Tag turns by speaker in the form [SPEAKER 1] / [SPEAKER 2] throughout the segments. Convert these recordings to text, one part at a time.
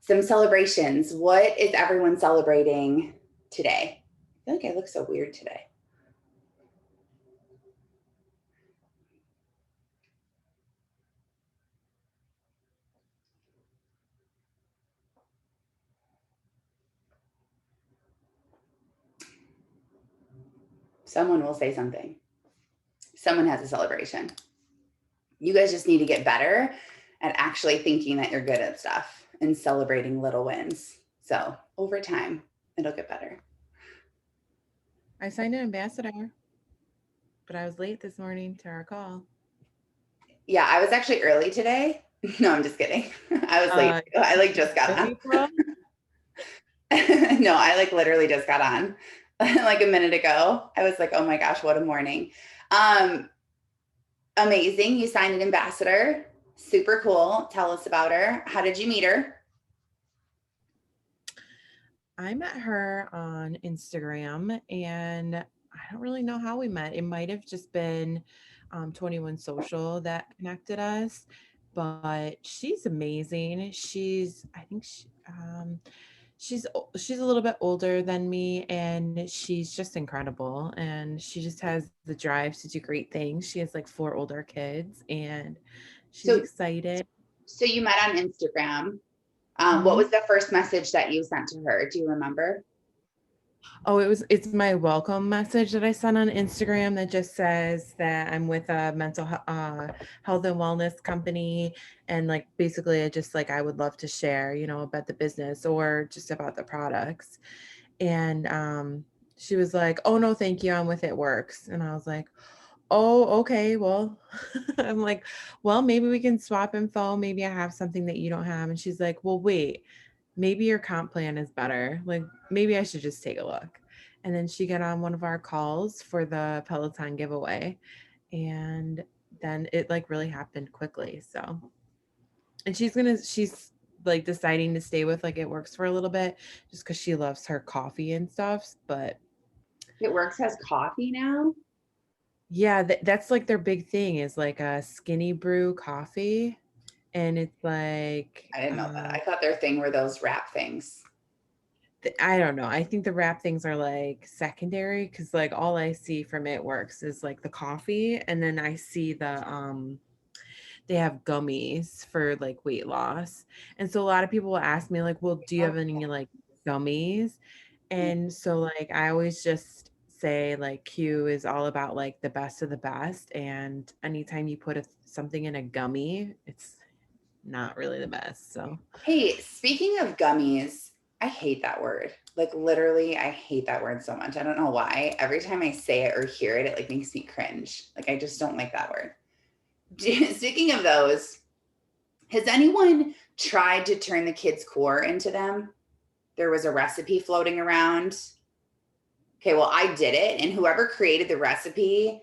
[SPEAKER 1] some celebrations. What is everyone celebrating today? I feel like I look so weird today. Someone will say something. Someone has a celebration. You guys just need to get better at actually thinking that you're good at stuff and celebrating little wins. So over time, it'll get better.
[SPEAKER 2] I signed an ambassador, but I was late this morning to our call.
[SPEAKER 1] Yeah, I was actually early today. No, I'm just kidding. I was late.
[SPEAKER 2] Uh,
[SPEAKER 1] I like just got on.
[SPEAKER 2] April?
[SPEAKER 1] No, I like literally just got on like a minute ago. I was like, oh my gosh, what a morning. Um, Amazing. You signed an ambassador. Super cool. Tell us about her. How did you meet her?
[SPEAKER 2] I met her on Instagram and I don't really know how we met. It might have just been 21 Social that connected us, but she's amazing. I think she's a little bit older than me and she's just incredible and she just has the drive to do great things. She has like four older kids and she's
[SPEAKER 1] So,
[SPEAKER 2] excited.
[SPEAKER 1] so you met on Instagram. What
[SPEAKER 2] Mhm.
[SPEAKER 1] was the first message that you sent to her? Do you remember?
[SPEAKER 2] Oh, it's my welcome message that I sent on Instagram that just says that I'm with a health and wellness company and like basically I just like I would love to share, about the business or just about the products. And she was like, "Oh no, thank you. I'm with It Works." And I was like, "Oh, okay. Well," I'm like, "Well, maybe we can swap info. Maybe I have something that you don't have." And she's like, "Well, wait, maybe your comp plan is better. Like, maybe I should just take a look." And then she got on one of our calls for the Peloton giveaway. And then it like really happened quickly. So, and she's like deciding to stay with like It Works for a little bit just because she loves her coffee and stuff. But
[SPEAKER 1] It Works has coffee now.
[SPEAKER 2] yeah, that's like their big thing is like a skinny brew coffee. And it's like,
[SPEAKER 1] I didn't know that. I thought their thing were those wrap things.
[SPEAKER 2] I don't know. I think the wrap things are like secondary because like all I see from It Works is like the coffee. And then I see they have gummies for like weight loss. And so a lot of people will ask me, like, well, do you have any like gummies? And so like I always just say like Q is all about like the best of the best. And anytime you put something in a gummy, it's not really the best. So
[SPEAKER 1] Hey, speaking of gummies, I hate that word. Like literally, I hate that word so much. I don't know why. Every time I say it or hear it, it like makes me cringe. Like I just don't like that word. Speaking of those, has anyone tried to turn the kids' core into them? There was a recipe floating around. Okay, well, I did it, and whoever created the recipe,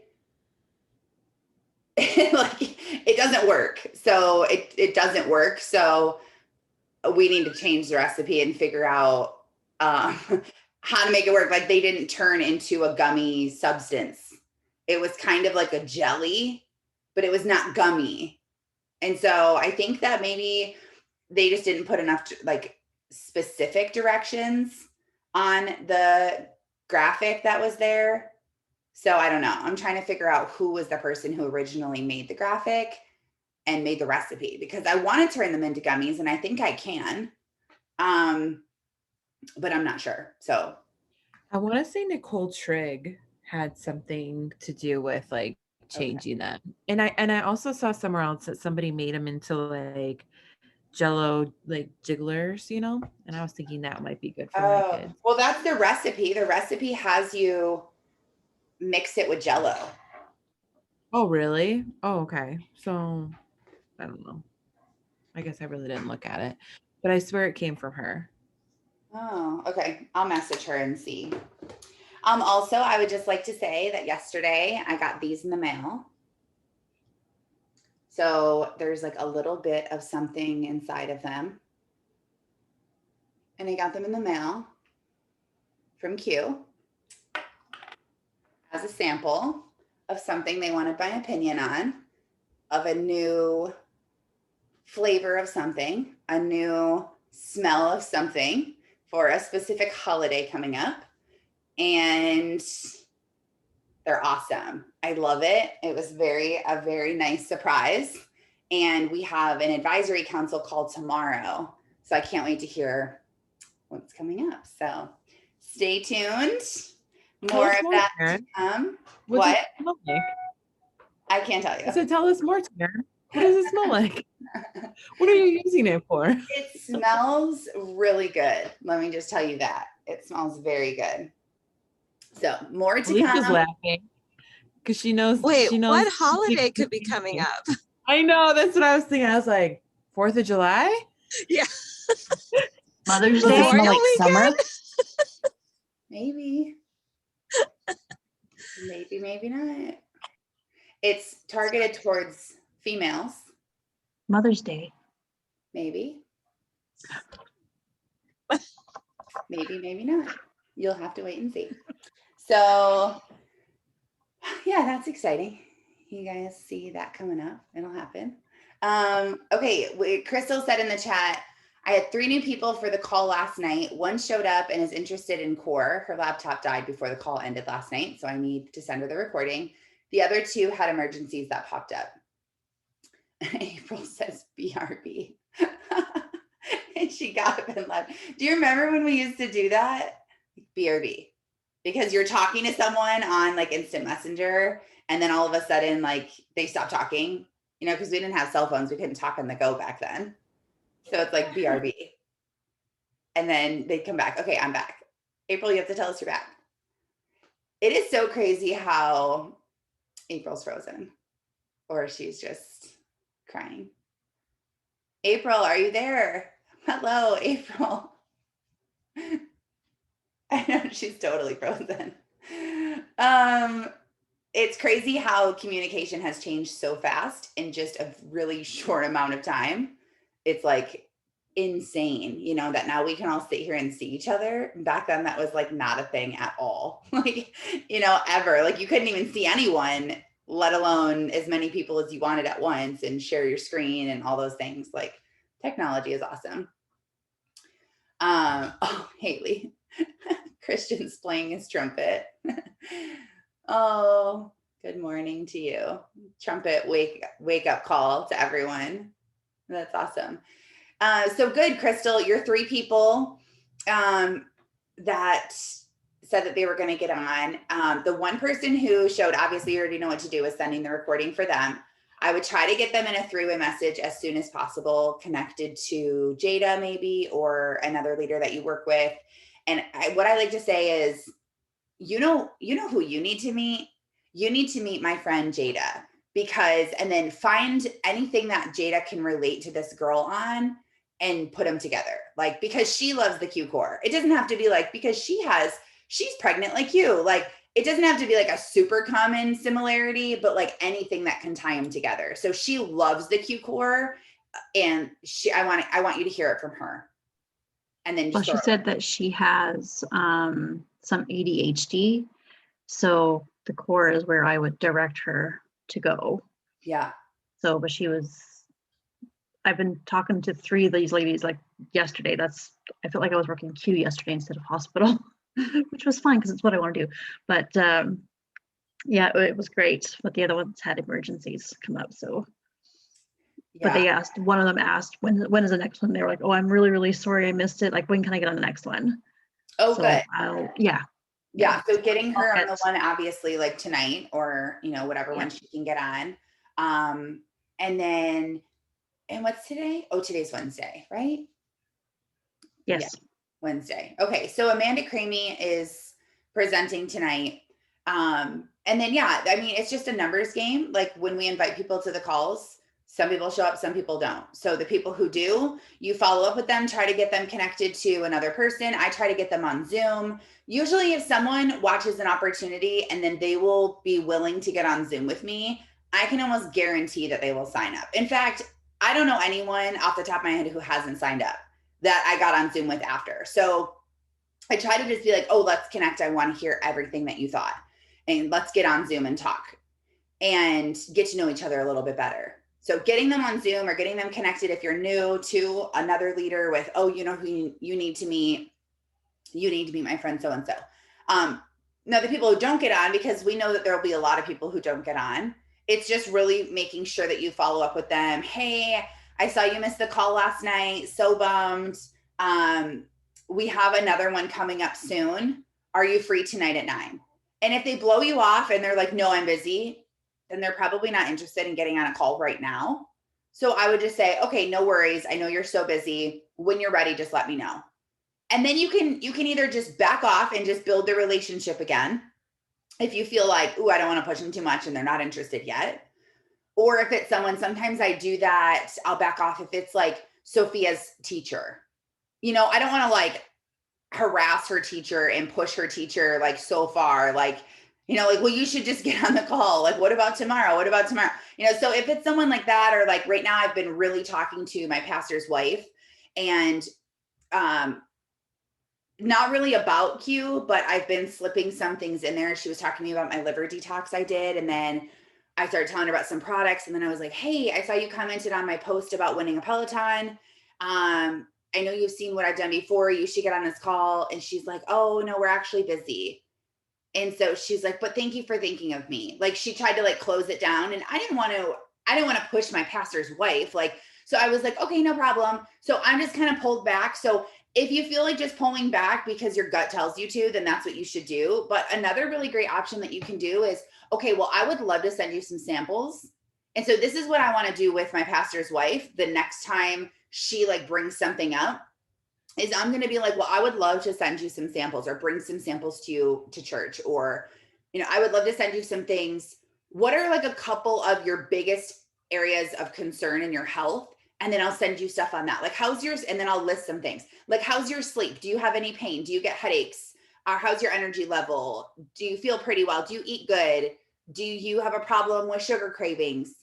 [SPEAKER 1] like it doesn't work. So it doesn't work. So we need to change the recipe and figure out um, how to make it work. Like they didn't turn into a gummy substance. It was kind of like a jelly, but it was not gummy. And so I think that maybe they just didn't put enough like specific directions on the graphic that was there. So I don't know. I'm trying to figure out who was the person who originally made the graphic and made the recipe because I want to turn them into gummies and I think I can. Um, but I'm not sure. So
[SPEAKER 2] I want to say Nicole Trigg had something to do with like changing
[SPEAKER 1] okay.
[SPEAKER 2] them. And I also saw somewhere else that somebody made them into like jello like jigglers, And I was thinking that might be good for my
[SPEAKER 1] Oh,
[SPEAKER 2] kids.
[SPEAKER 1] well, that's the recipe. The recipe has you mix it with Jello.
[SPEAKER 2] Oh, really? Oh, okay. So I don't know. I guess I really didn't look at it, but I swear it came from her.
[SPEAKER 1] Oh, okay. I'll message her and see. Also, I would just like to say that yesterday I got these in the mail. So there's like a little bit of something inside of them. And I got them in the mail from Q as a sample of something they wanted my opinion on, of a new flavor of something, a new smell of something for a specific holiday coming up. And they're awesome. I love it. It was a very nice surprise. And we have an advisory council call tomorrow. So I can't wait to hear what's coming up. So stay tuned. More of that to come. What?
[SPEAKER 2] Does it smell like?
[SPEAKER 1] I can't tell you.
[SPEAKER 2] So tell us more, Karen. What does it smell like? What are you using it for?
[SPEAKER 1] It smells really good. Let me just tell you that. It smells very good. So more to
[SPEAKER 2] Alicia's
[SPEAKER 1] come.
[SPEAKER 2] laughing because she knows.
[SPEAKER 3] Wait,
[SPEAKER 2] she knows
[SPEAKER 3] what holiday could be coming up?
[SPEAKER 2] I know. That's what I was thinking. I was like, 4th of July?
[SPEAKER 3] Yeah.
[SPEAKER 4] Mother's Day smell
[SPEAKER 3] Memorial
[SPEAKER 4] like summer?
[SPEAKER 1] Maybe. Maybe not. It's targeted towards females.
[SPEAKER 4] Mother's Day.
[SPEAKER 1] Maybe. Maybe not. You'll have to wait and see. So yeah, that's exciting. You guys see that coming up. It'll happen. Okay, Crystal said in the chat, I had 3 new people for the call last night. One showed up and is interested in core. Her laptop died before the call ended last night, so I need to send her the recording. The other 2 had emergencies that popped up. April says BRB. And she got up and left. Do you remember when we used to do that? BRB. Because you're talking to someone on like instant messenger and then all of a sudden like they stop talking, you know, because we didn't have cell phones. We couldn't talk on the go back then. So it's like BRB. And then they come back. Okay, I'm back. April, you have to tell us you're back. It is so crazy how April's frozen or she's just crying. April, are you there? Hello, April. I know she's totally frozen. It's crazy how communication has changed so fast in just a really short amount of time. It's like insane, you know, that now we can all sit here and see each other. Back then, that was like not a thing at all. Like, you know, ever. Like you couldn't even see anyone, let alone as many people as you wanted at once and share your screen and all those things. Like technology is awesome. Oh, Haley. Christian's playing his trumpet. Oh, good morning to you. Trumpet wake up call to everyone. That's awesome. So good, Crystal. You're 3 people that said that they were going to get on. The one person who showed, obviously you already know what to do, is sending the recording for them. I would try to get them in a 3-way message as soon as possible, connected to Jada maybe, or another leader that you work with. And what I like to say is, you know who you need to meet? You need to meet my friend Jada, and then find anything that Jada can relate to this girl on and put them together. Like, because she loves the Q core. It doesn't have to be like, because she's pregnant like you. Like, it doesn't have to be like a super common similarity, but like anything that can tie them together. So she loves the Q core, and I want you to hear it from her. And then
[SPEAKER 4] Well, she said that she has some ADHD. So the core is where I would direct her to go.
[SPEAKER 1] Yeah.
[SPEAKER 4] So, but I've been talking to 3 of these ladies like yesterday. I felt like I was working Q yesterday instead of hospital, which was fine because it's what I want to do. But yeah, it was great. But the other ones had emergencies come up. So, yeah. But one of them asked, when is the next one? They were like, oh, I'm really, really sorry I missed it. Like, when can I get on the next one?
[SPEAKER 1] Oh, so good.
[SPEAKER 4] Yeah.
[SPEAKER 1] So getting her on the one, obviously, like tonight or, you know, whatever one she can get on. And then, and what's today? Oh, today's Wednesday, right?
[SPEAKER 4] Yes.
[SPEAKER 1] Yeah, Wednesday. Okay. So Amanda Cramey is presenting tonight. And then, yeah, I mean, it's just a numbers game. Like when we invite people to the calls, some people show up, some people don't. So the people who do, you follow up with them, try to get them connected to another person. I try to get them on Zoom. Usually if someone watches an opportunity and then they will be willing to get on Zoom with me, I can almost guarantee that they will sign up. In fact, I don't know anyone off the top of my head who hasn't signed up that I got on Zoom with after. So I try to just be like, oh, let's connect. I want to hear everything that you thought. And let's get on Zoom and talk and get to know each other a little bit better. So getting them on Zoom or getting them connected if you're new to another leader with, oh, you know who you need to meet. You need to meet my friend so-and-so. Now the people who don't get on, because we know that there'll be a lot of people who don't get on, it's just really making sure that you follow up with them. Hey, I saw you missed the call last night. So bummed. We have another one coming up soon. Are you free tonight at 9? And if they blow you off and they're like, no, I'm busy, then they're probably not interested in getting on a call right now. So I would just say, okay, no worries. I know you're so busy. When you're ready, just let me know. And then you can either just back off and just build the relationship again. If you feel like, ooh, I don't want to push them too much and they're not interested yet. Or if it's someone, sometimes I do that, I'll back off if it's like Sophia's teacher. You know, I don't want to like harass her teacher and push her teacher like so far, like, you know, like, well, you should just get on the call. Like, what about tomorrow? What about tomorrow? You know, so if it's someone like that, or like right now I've been really talking to my pastor's wife, and not really about Q, but I've been slipping some things in there. She was talking to me about my liver detox I did. And then I started telling her about some products. And then I was like, hey, I saw you commented on my post about winning a Peloton. I know you've seen what I've done before. You should get on this call. And she's like, oh, no, we're actually busy. And so she's like, but thank you for thinking of me. Like she tried to like close it down. And I didn't want to push my pastor's wife. Like, so I was like, okay, no problem. So I'm just kind of pulled back. So if you feel like just pulling back because your gut tells you to, then that's what you should do. But another really great option that you can do is, okay, well, I would love to send you some samples. And so this is what I want to do with my pastor's wife. The next time she like brings something up is I'm going to be like, well, I would love to send you some samples or bring some samples to you to church, or, you know, I would love to send you some things. What are like a couple of your biggest areas of concern in your health? And then I'll send you stuff on that. Like, how's yours? And then I'll list some things. Like, how's your sleep? Do you have any pain? Do you get headaches? How's your energy level? Do you feel pretty well? Do you eat good? Do you have a problem with sugar cravings?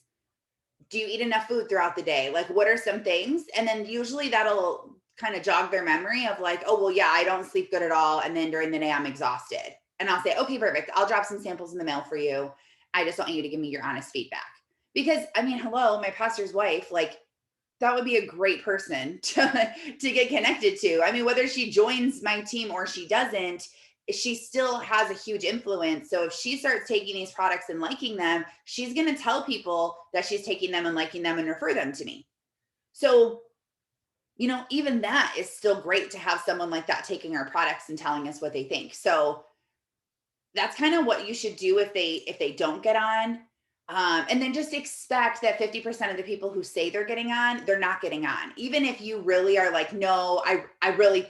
[SPEAKER 1] Do you eat enough food throughout the day? Like, what are some things? And then usually that'll kind of jog their memory of like, oh, well, yeah, I don't sleep good at all. And then during the day, I'm exhausted. And I'll say, okay, perfect. I'll drop some samples in the mail for you. I just want you to give me your honest feedback. Because I mean, hello, my pastor's wife, like, that would be a great person to get connected to. I mean, whether she joins my team or she doesn't, she still has a huge influence. So if she starts taking these products and liking them, she's going to tell people that she's taking them and liking them and refer them to me. So, you know, even that is still great to have someone like that taking our products and telling us what they think. So that's kind of what you should do if they don't get on. And then just expect that 50% of the people who say they're getting on, they're not getting on. Even if you really are like, no, I really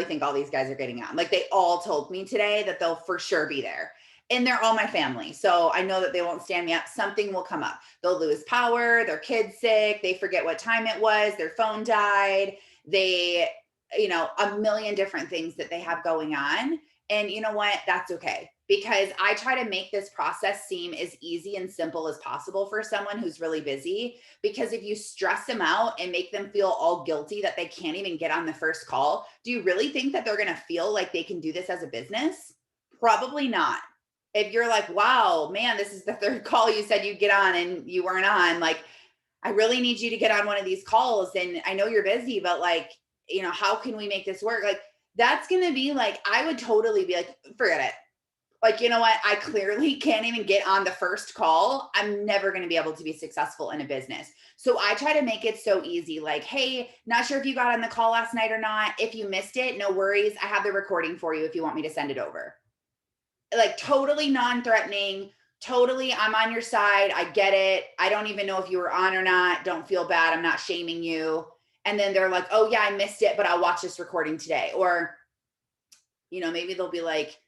[SPEAKER 1] think all these guys are getting on. Like they all told me today that they'll for sure be there. And they're all my family. So I know that they won't stand me up. Something will come up. They'll lose power, their kid's sick, they forget what time it was, their phone died, they, you know, a million different things that they have going on. And you know what? That's okay. Because I try to make this process seem as easy and simple as possible for someone who's really busy. Because if you stress them out and make them feel all guilty that they can't even get on the first call, do you really think that they're going to feel like they can do this as a business? Probably not. If you're like, wow, man, this is the third call you said you'd get on and you weren't on, like, I really need you to get on one of these calls. And I know you're busy, but like, you know, how can we make this work? Like, that's going to be like, I would totally be like, forget it. Like, you know what? I clearly can't even get on the first call. I'm never going to be able to be successful in a business. So I try to make it so easy. Like, hey, not sure if you got on the call last night or not. If you missed it, no worries. I have the recording for you if you want me to send it over. Like totally non-threatening. Totally, I'm on your side. I get it. I don't even know if you were on or not. Don't feel bad. I'm not shaming you. And then they're like, oh yeah, I missed it, but I'll watch this recording today. Or, you know, maybe they'll be like,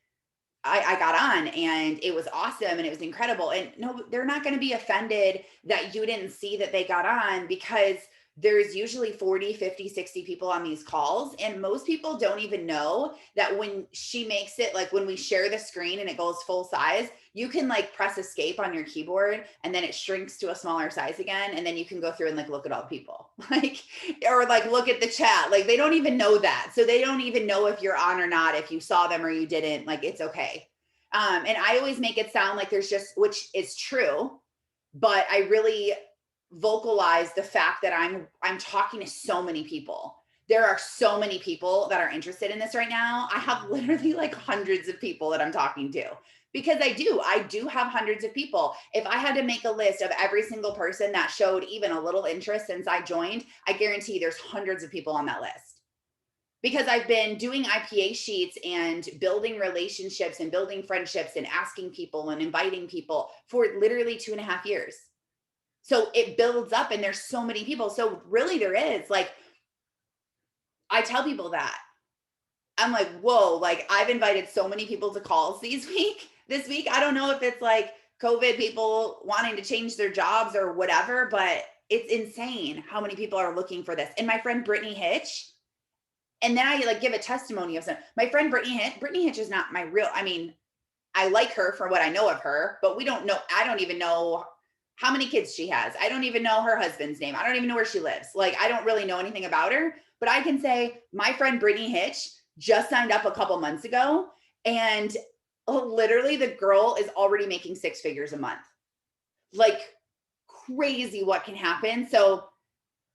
[SPEAKER 1] I got on and it was awesome and it was incredible. And no, they're not going to be offended that you didn't see that they got on, because there's usually 40, 50, 60 people on these calls. And most people don't even know that when she makes it, like when we share the screen and it goes full size, you can like press escape on your keyboard and then it shrinks to a smaller size again. And then you can go through and like, look at all the people, like, or like, look at the chat. Like they don't even know that. So they don't even know if you're on or not, if you saw them or you didn't, like, it's okay. And I always make it sound like there's just, which is true, but I really vocalize the fact that I'm talking to so many people. There are so many people that are interested in this right now. I have literally like hundreds of people that I'm talking to, because I do have hundreds of people. If I had to make a list of every single person that showed even a little interest since I joined, I guarantee there's hundreds of people on that list, because I've been doing IPA sheets and building relationships and building friendships and asking people and inviting people for literally 2.5 years. So it builds up, and there's so many people. So really there is, like, I tell people that. I'm like, whoa, like I've invited so many people to calls this week. I don't know if it's like COVID, people wanting to change their jobs or whatever, but it's insane how many people are looking for this. And my friend Brittany Hitch, and then I like give a testimony of some, my friend Brittany Hitch is not my real, I mean, I like her for what I know of her, but we don't know, I don't even know how many kids she has. I don't even know her husband's name. I don't even know where she lives. Like, I don't really know anything about her, but I can say my friend Brittany Hitch just signed up a couple months ago, and literally the girl is already making 6 figures a month. Like, crazy what can happen. So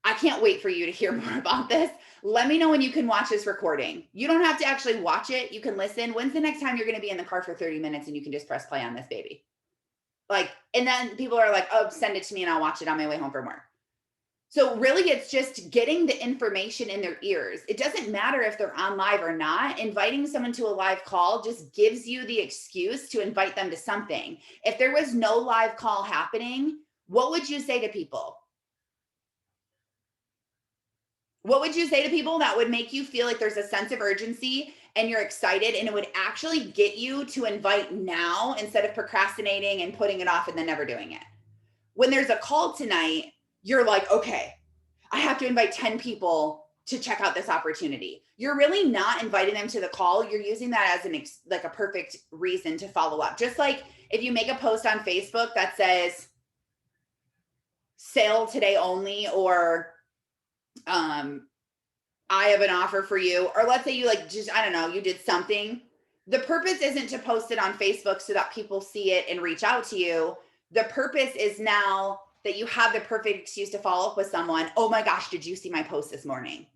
[SPEAKER 1] I can't wait for you to hear more about this. Let me know when you can watch this recording. You don't have to actually watch it. You can listen. When's the next time you're going to be in the car for 30 minutes and you can just press play on this baby? Like, and then people are like, oh, send it to me and I'll watch it on my way home from work. So really, it's just getting the information in their ears. It doesn't matter if they're on live or not. Inviting someone to a live call just gives you the excuse to invite them to something. If there was no live call happening, what would you say to people? What would you say to people that would make you feel like there's a sense of urgency and you're excited, and it would actually get you to invite now instead of procrastinating and putting it off and then never doing it? When there's a call tonight, you're like, okay, I have to invite 10 people to check out this opportunity. You're really not inviting them to the call. You're using that as like a perfect reason to follow up. Just like if you make a post on Facebook that says sale today only, or I have an offer for you, or let's say you like just, I don't know, you did something. The purpose isn't to post it on Facebook so that people see it and reach out to you. The purpose is now that you have the perfect excuse to follow up with someone. Oh my gosh, did you see my post this morning?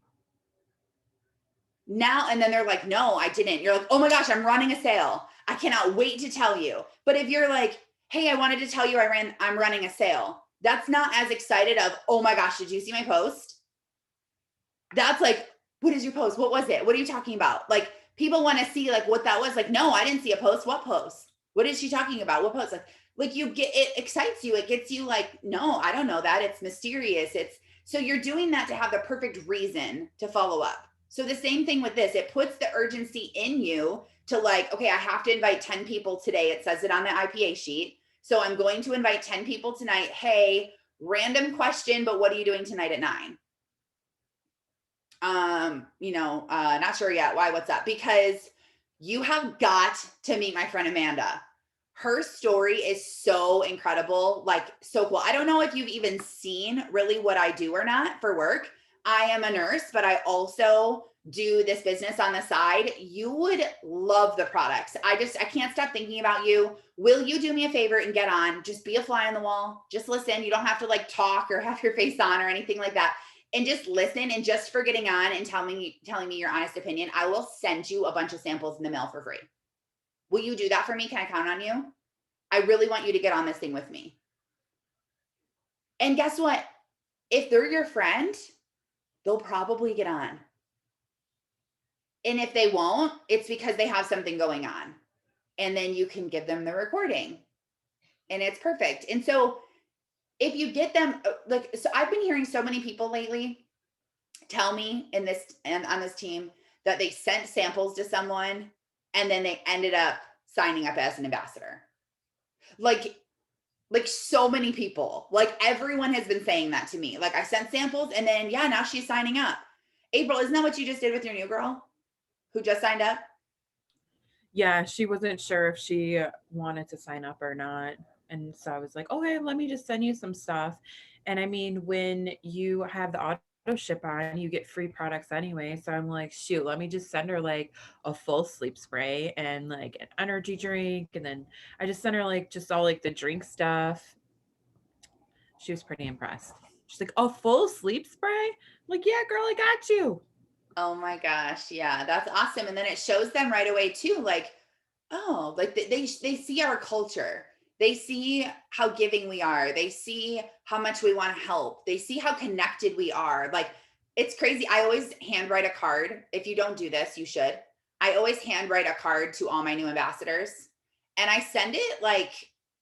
[SPEAKER 1] Now, and then they're like, no, I didn't. You're like, oh my gosh, I'm running a sale. I cannot wait to tell you. But if you're like, hey, I wanted to tell you I'm running a sale, that's not as excited of, oh my gosh, did you see my post? That's like, what is your post? What was it? What are you talking about? Like, people want to see like what that was. Like, no, I didn't see a post. What post? What is she talking about? What post? Like you get, it excites you. It gets you like, no, I don't know that. It's mysterious. So you're doing that to have the perfect reason to follow up. So the same thing with this, it puts the urgency in you to like, okay, I have to invite 10 people today. It says it on the IPA sheet. So I'm going to invite 10 people tonight. Hey, random question, but what are you doing tonight at 9? Not sure yet. Why? What's up? Because you have got to meet my friend Amanda. Her story is so incredible, like so cool. I don't know if you've even seen really what I do or not for work. I am a nurse, but I also do this business on the side. You would love the products. I can't stop thinking about you. Will you do me a favor and get on? Just be a fly on the wall. Just listen. You don't have to like talk or have your face on or anything like that. And just listen, and just for getting on and telling me your honest opinion, I will send you a bunch of samples in the mail for free. Will you do that for me? Can I count on you? I really want you to get on this thing with me. And guess what? If they're your friend, they'll probably get on. And if they won't, it's because they have something going on. And then you can give them the recording. And it's perfect. And so if you get them, like, so I've been hearing so many people lately tell me on this team that they sent samples to someone and then they ended up signing up as an ambassador. Like so many people, like everyone has been saying that to me. Like, I sent samples and then, yeah, now she's signing up. April, isn't that what you just did with your new girl who just signed up?
[SPEAKER 2] Yeah, she wasn't sure if she wanted to sign up or not. And so I was like, okay, let me just send you some stuff. And I mean, when you have the auto ship on, you get free products anyway. So I'm like, shoot, let me just send her like a full sleep spray and like an energy drink. And then I just sent her like just all like the drink stuff. She was pretty impressed. She's like, "Oh, full sleep spray?" I'm like, "Yeah, girl, I got you."
[SPEAKER 1] Oh my gosh. Yeah, that's awesome. And then it shows them right away too, like, oh, like they see our culture. They see how giving we are. They see how much we want to help. They see how connected we are. Like, it's crazy. I always handwrite a card. If you don't do this, you should. I always handwrite a card to all my new ambassadors. And I send it like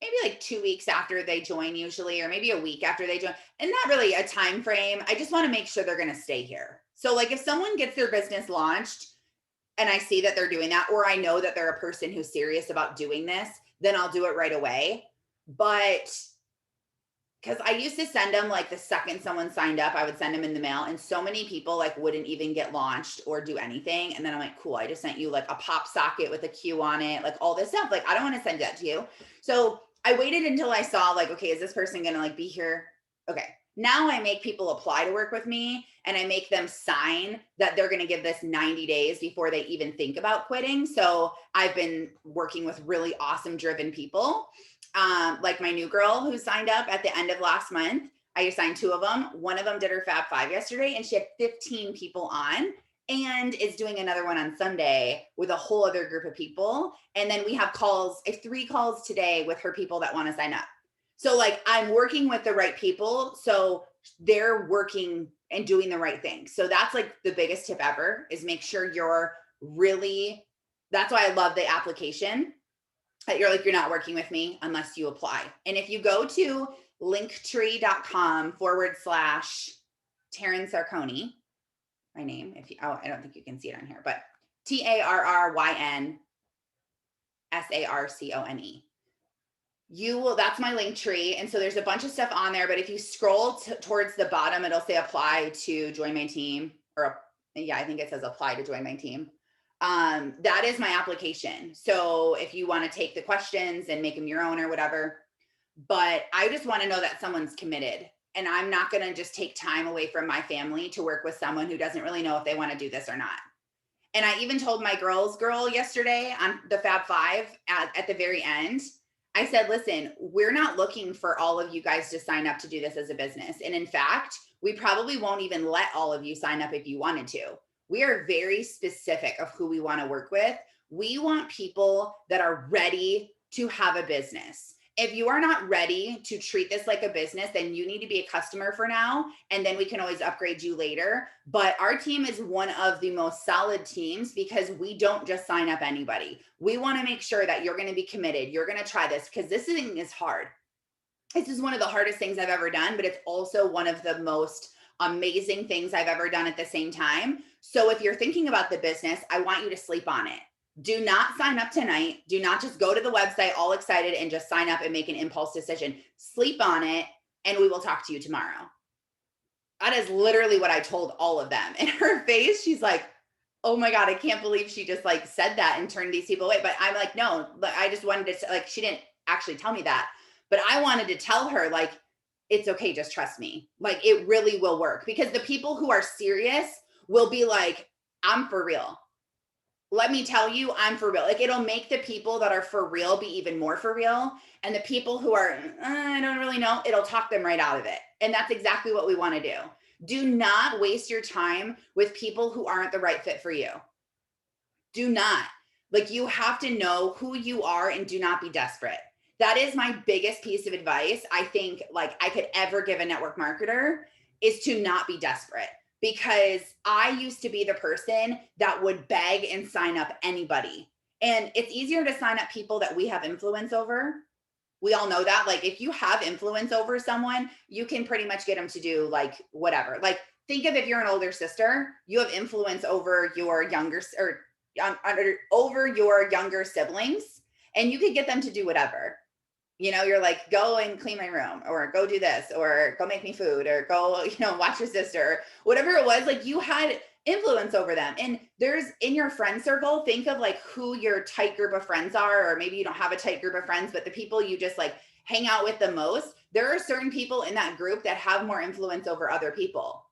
[SPEAKER 1] maybe like 2 weeks after they join usually, or maybe a week after they join, and not really a time frame. I just want to make sure they're going to stay here. So like if someone gets their business launched and I see that they're doing that, or I know that they're a person who's serious about doing this, then I'll do it right away. But because I used to send them like the second someone signed up, I would send them in the mail, and so many people like wouldn't even get launched or do anything. And then I'm like, cool, I just sent you like a pop socket with a Q on it, like all this stuff. Like, I don't want to send that to you. So I waited until I saw like, okay, is this person gonna like be here? Okay. Now I make people apply to work with me, and I make them sign that they're going to give this 90 days before they even think about quitting. So I've been working with really awesome driven people. Like my new girl who signed up at the end of last month. I assigned 2 of them. One of them did her Fab 5 yesterday, and she had 15 people on, and is doing another one on Sunday with a whole other group of people. And then we have calls, 3 calls today with her people that want to sign up. So like I'm working with the right people. So they're working and doing the right thing. So that's like the biggest tip ever, is make sure you're really, that's why I love the application, that you're like, you're not working with me unless you apply. And if you go to linktree.com/Taryn Sarcone, my name, if you, oh, I don't think you can see it on here, but TARRYNSARCONE. You will, that's my link tree. And so there's a bunch of stuff on there, but if you scroll towards the bottom, it'll say apply to join my team, or yeah, I think it says apply to join my team. That is my application. So if you want to take the questions and make them your own or whatever, but I just want to know that someone's committed, and I'm not going to just take time away from my family to work with someone who doesn't really know if they want to do this or not. And I even told my girl yesterday on the Fab 5 at the very end, I said, listen, we're not looking for all of you guys to sign up to do this as a business. And in fact, we probably won't even let all of you sign up if you wanted to. We are very specific of who we want to work with. We want people that are ready to have a business. If you are not ready to treat this like a business, then you need to be a customer for now, and then we can always upgrade you later. But our team is one of the most solid teams because we don't just sign up anybody. We want to make sure that you're going to be committed. You're going to try this, because this thing is hard. This is one of the hardest things I've ever done, but it's also one of the most amazing things I've ever done at the same time. So if you're thinking about the business, I want you to sleep on it. Do not sign up tonight. Do not just go to the website all excited and just sign up and make an impulse decision. Sleep on it, and we will talk to you tomorrow. That is literally what I told all of them. In her face, she's like, oh my God, I can't believe she just like said that and turned these people away. But I'm like, no, but I just wanted to, like, she didn't actually tell me that, but I wanted to tell her, like, it's okay, just trust me. Like, it really will work, because the people who are serious will be like, I'm for real. Let me tell you, I'm for real. Like, it'll make the people that are for real be even more for real. And the people who are, I don't really know, it'll talk them right out of it. And that's exactly what we want to do. Do not waste your time with people who aren't the right fit for you. Do not. Like, you have to know who you are and do not be desperate. That is my biggest piece of advice I think like I could ever give a network marketer, is to not be desperate. Because I used to be the person that would beg and sign up anybody. And it's easier to sign up people that we have influence over. We all know that. Like, if you have influence over someone, you can pretty much get them to do like whatever. Like, think of, if you're an older sister, you have influence over your younger over your younger siblings, and you could get them to do whatever. You know, you're like, go and clean my room, or go do this, or go make me food, or go, you know, watch your sister, whatever it was. Like, you had influence over them. And there's, in your friend circle, think of like who your tight group of friends are, or maybe you don't have a tight group of friends, but the people you just like hang out with the most. There are certain people in that group that have more influence over other people,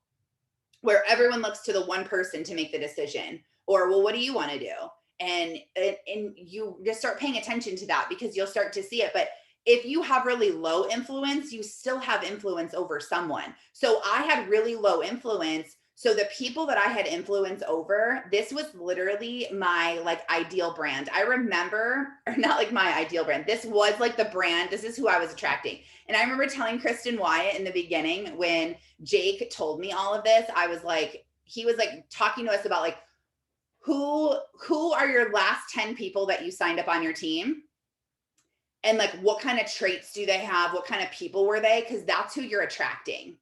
[SPEAKER 1] where everyone looks to the one person to make the decision, or, well, what do you want to do? And you just start paying attention to that, because you'll start to see it. But if you have really low influence, you still have influence over someone. So I had really low influence. So the people that I had influence over, this was literally my like ideal brand. I remember, or not like my ideal brand. This was like the brand. This is who I was attracting. And I remember telling Kristen Wyatt in the beginning when Jake told me all of this, I was like, he was like talking to us about like, who are your last 10 people that you signed up on your team? And like, what kind of traits do they have? What kind of people were they? Because that's who you're attracting.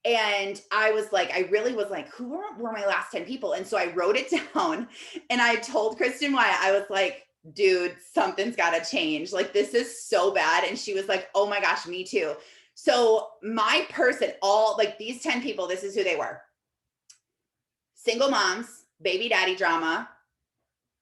[SPEAKER 1] And I was like, I really was like, who were my last 10 people? And so I wrote it down and I told Kristen Wyatt, I was like, dude, something's got to change. Like, this is so bad. And she was like, oh my gosh, me too. So my person, all like these 10 people, this is who they were. Single moms, baby daddy drama,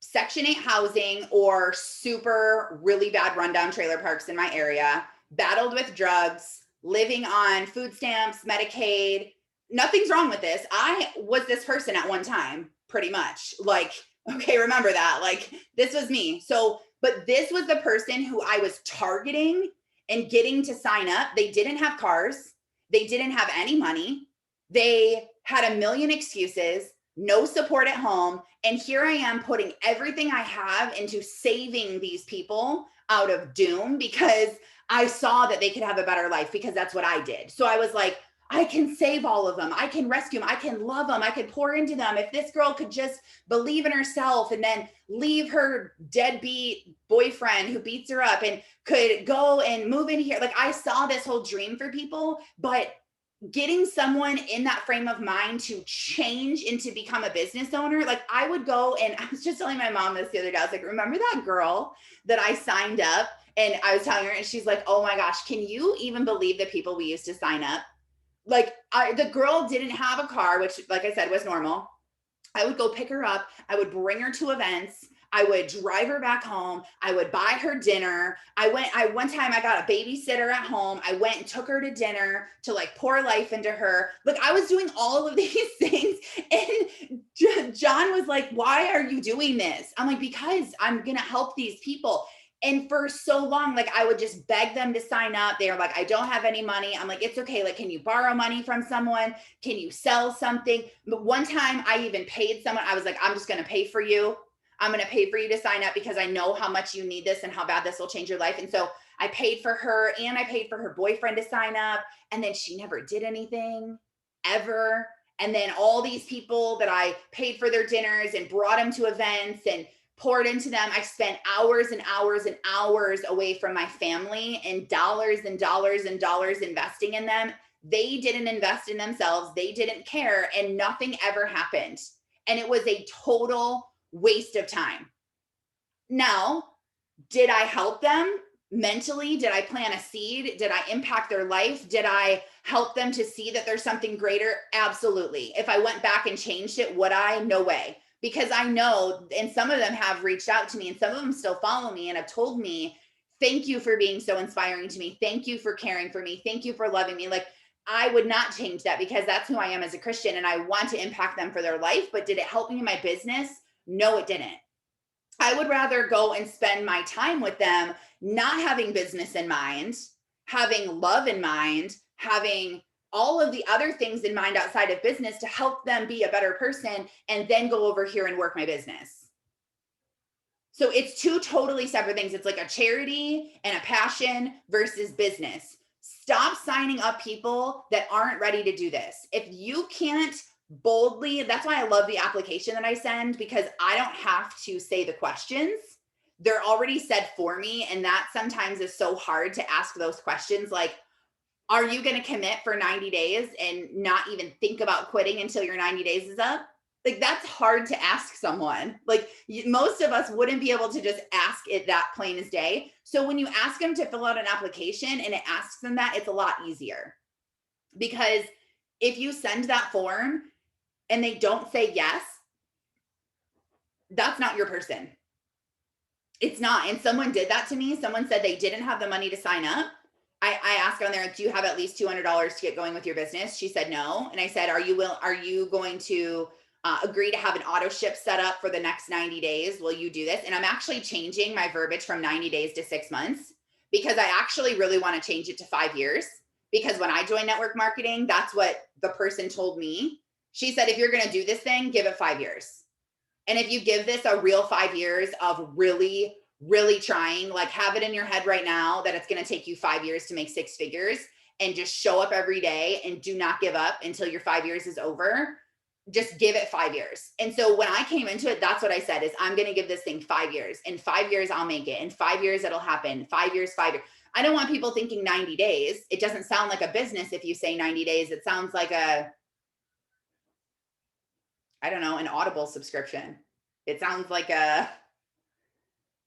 [SPEAKER 1] Section 8 housing or super really bad rundown trailer parks in my area, battled with drugs, living on food stamps, Medicaid. Nothing's wrong with this. I was this person at one time, pretty much. Like, okay, remember that. Like, this was me. So, but this was the person who I was targeting and getting to sign up. They didn't have cars. They didn't have any money. They had a million excuses, no support at home. And here I am putting everything I have into saving these people out of doom because I saw that they could have a better life because that's what I did. So I was like, I can save all of them. I can rescue them. I can love them. I can pour into them. If this girl could just believe in herself and then leave her deadbeat boyfriend who beats her up and could go and move in here. Like, I saw this whole dream for people, but getting someone in that frame of mind to change and to become a business owner. Like, I would go, and I was just telling my mom this the other day. I was like, remember that girl that I signed up? And I was telling her, and she's like, oh my gosh, can you even believe the people we used to sign up? Like, the girl didn't have a car, which, like I said, was normal. I would go pick her up. I would bring her to events. I would drive her back home. I would buy her dinner. One time I got a babysitter at home. I went and took her to dinner to like pour life into her. Like, I was doing all of these things. And John was like, why are you doing this? I'm like, because I'm going to help these people. And for so long, like, I would just beg them to sign up. They were like, I don't have any money. I'm like, it's okay. Like, can you borrow money from someone? Can you sell something? But one time I even paid someone. I was like, I'm just going to pay for you. I'm going to pay for you to sign up because I know how much you need this and how bad this will change your life. And so I paid for her and I paid for her boyfriend to sign up. And then she never did anything ever. And then all these people that I paid for their dinners and brought them to events and poured into them. I spent hours and hours and hours away from my family and dollars and dollars and dollars investing in them. They didn't invest in themselves. They didn't care. And nothing ever happened. And it was a total waste of time. Now, did I help them mentally? Did I plant a seed? Did I impact their life? Did I help them to see that there's something greater? Absolutely. If I went back and changed it, would I? No way. Because I know, and some of them have reached out to me and some of them still follow me and have told me, thank you for being so inspiring to me. Thank you for caring for me. Thank you for loving me. Like, I would not change that because that's who I am as a Christian and I want to impact them for their life. But did it help me in my business? No, it didn't. I would rather go and spend my time with them, not having business in mind, having love in mind, having all of the other things in mind outside of business to help them be a better person, and then go over here and work my business. So it's two totally separate things. It's like a charity and a passion versus business. Stop signing up people that aren't ready to do this. If you can't boldly, that's why I love the application that I send, because I don't have to say the questions. They're already said for me. And that sometimes is so hard to ask those questions. Like, are you going to commit for 90 days and not even think about quitting until your 90 days is up? Like, that's hard to ask someone. Like, most of us wouldn't be able to just ask it that plain as day. So when you ask them to fill out an application and it asks them that, it's a lot easier. Because if you send that form and they don't say yes, that's not your person. It's not. And someone did that to me. Someone said they didn't have the money to sign up. I asked on there, do you have at least $200 to get going with your business? She said no. And I said, are you going to agree to have an auto ship set up for the next 90 days? Will you do this? And I'm actually changing my verbiage from 90 days to 6 months, because I actually really want to change it to 5 years. Because when I joined network marketing, that's what the person told me. She said, if you're going to do this thing, give it 5 years. And if you give this a real 5 years of really, really trying, like have it in your head right now that it's going to take you 5 years to make 6 figures, and just show up every day and do not give up until your 5 years is over. Just give it 5 years. And so when I came into it, that's what I said is I'm going to give this thing 5 years. In 5 years, I'll make it. In 5 years, it'll happen. 5 years, 5 years. I don't want people thinking 90 days. It doesn't sound like a business if you say 90 days. It sounds like I don't know, an Audible subscription. It sounds like an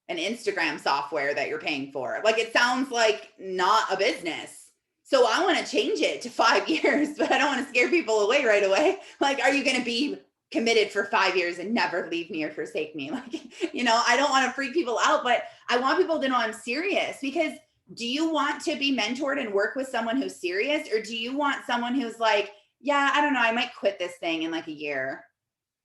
[SPEAKER 1] Instagram software that you're paying for. Like it sounds like not a business. So I want to change it to 5 years, but I don't want to scare people away right away. Like, are you going to be committed for 5 years and never leave me or forsake me? Like, I don't want to freak people out, but I want people to know I'm serious. Because do you want to be mentored and work with someone who's serious? Or do you want someone who's like, yeah, I don't know, I might quit this thing in like a year?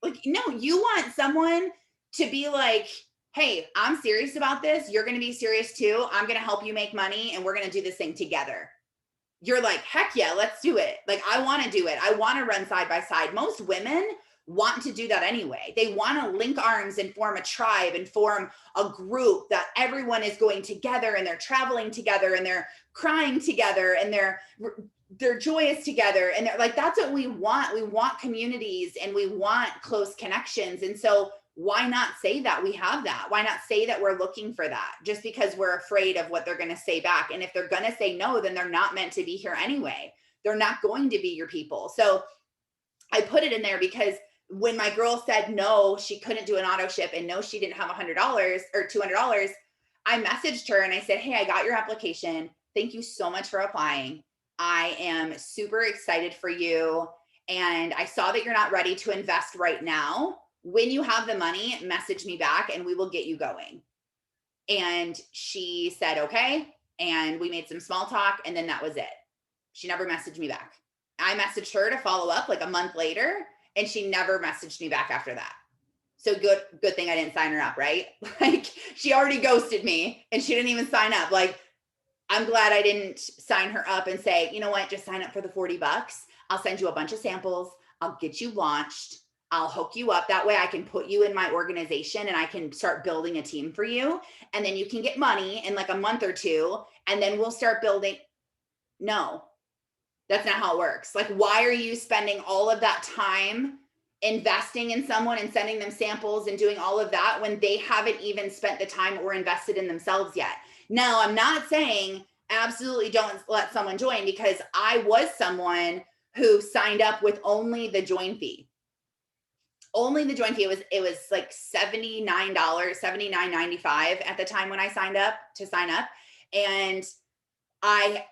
[SPEAKER 1] Like, no, you want someone to be like, hey, I'm serious about this. You're going to be serious too. I'm going to help you make money and we're going to do this thing together. You're like, heck yeah, let's do it. Like, I want to do it. I want to run side by side. Most women want to do that anyway. They want to link arms and form a tribe and form a group that everyone is going together and they're traveling together and they're crying together and they're joyous together. And they're like, that's what we want. We want communities and we want close connections. And so why not say that we have that? Why not say that we're looking for that just because we're afraid of what they're going to say back? And if they're going to say no, then they're not meant to be here anyway. They're not going to be your people. So I put it in there because when my girl said no, she couldn't do an auto ship and no, she didn't have $100 or $200, I messaged her and I said, hey, I got your application. Thank you so much for applying. I am super excited for you. And I saw that you're not ready to invest right now. When you have the money, message me back and we will get you going. And she said, okay. And we made some small talk and then that was it. She never messaged me back. I messaged her to follow up like a month later and she never messaged me back after that. So good thing I didn't sign her up, right? Like she already ghosted me and she didn't even sign up. Like, I'm glad I didn't sign her up and say, you know what, just sign up for the $40. I'll send you a bunch of samples. I'll get you launched. I'll hook you up. That way I can put you in my organization and I can start building a team for you. And then you can get money in like a month or two. And then we'll start building. No, that's not how it works. Like, why are you spending all of that time investing in someone and sending them samples and doing all of that when they haven't even spent the time or invested in themselves yet? Now, I'm not saying absolutely don't let someone join, because I was someone who signed up with only the join fee. Only the join fee. It was like $79, $79.95 at the time when I signed up to sign up. And I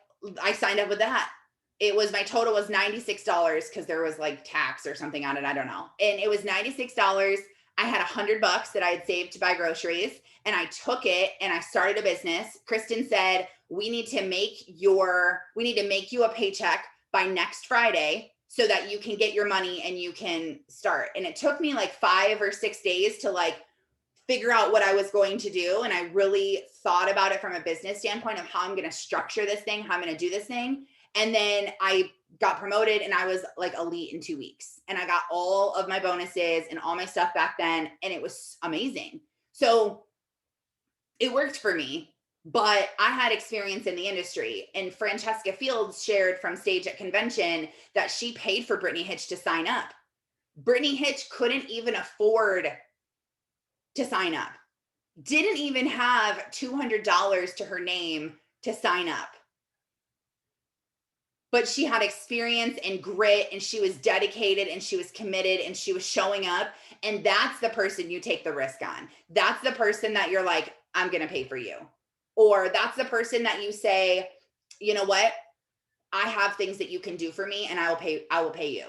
[SPEAKER 1] signed up with that. It was, my total was $96 because there was like tax or something on it. I don't know. And it was $96. I had $100 that I had saved to buy groceries and I took it and I started a business. Kristen said, we need to make you a paycheck by next Friday so that you can get your money and you can start. And it took me like 5 or 6 days to like figure out what I was going to do. And I really thought about it from a business standpoint of how I'm going to structure this thing, how I'm going to do this thing. And then I got promoted and I was like elite in 2 weeks. And I got all of my bonuses and all my stuff back then. And it was amazing. So it worked for me, but I had experience in the industry. And Francesca Fields shared from stage at convention that she paid for Brittany Hitch to sign up. Brittany Hitch couldn't even afford to sign up. Didn't even have $200 to her name to sign up. But she had experience and grit and she was dedicated and she was committed and she was showing up. And that's the person you take the risk on. That's the person that you're like, I'm going to pay for you. Or that's the person that you say, you know what? I have things that you can do for me and I will pay you.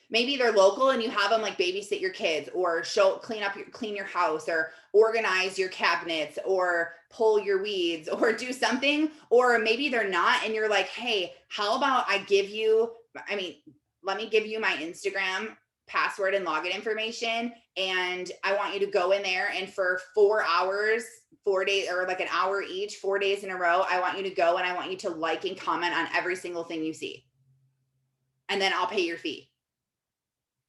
[SPEAKER 1] Maybe they're local and you have them like babysit your kids or clean your house or organize your cabinets or pull your weeds or do something. Or maybe they're not. And you're like, hey, how about let me give you my Instagram password and login information, and I want you to go in there and for 4 hours, 4 days, or like an hour each, 4 days in a row, I want you to go and I want you to like and comment on every single thing you see. And then I'll pay your fee.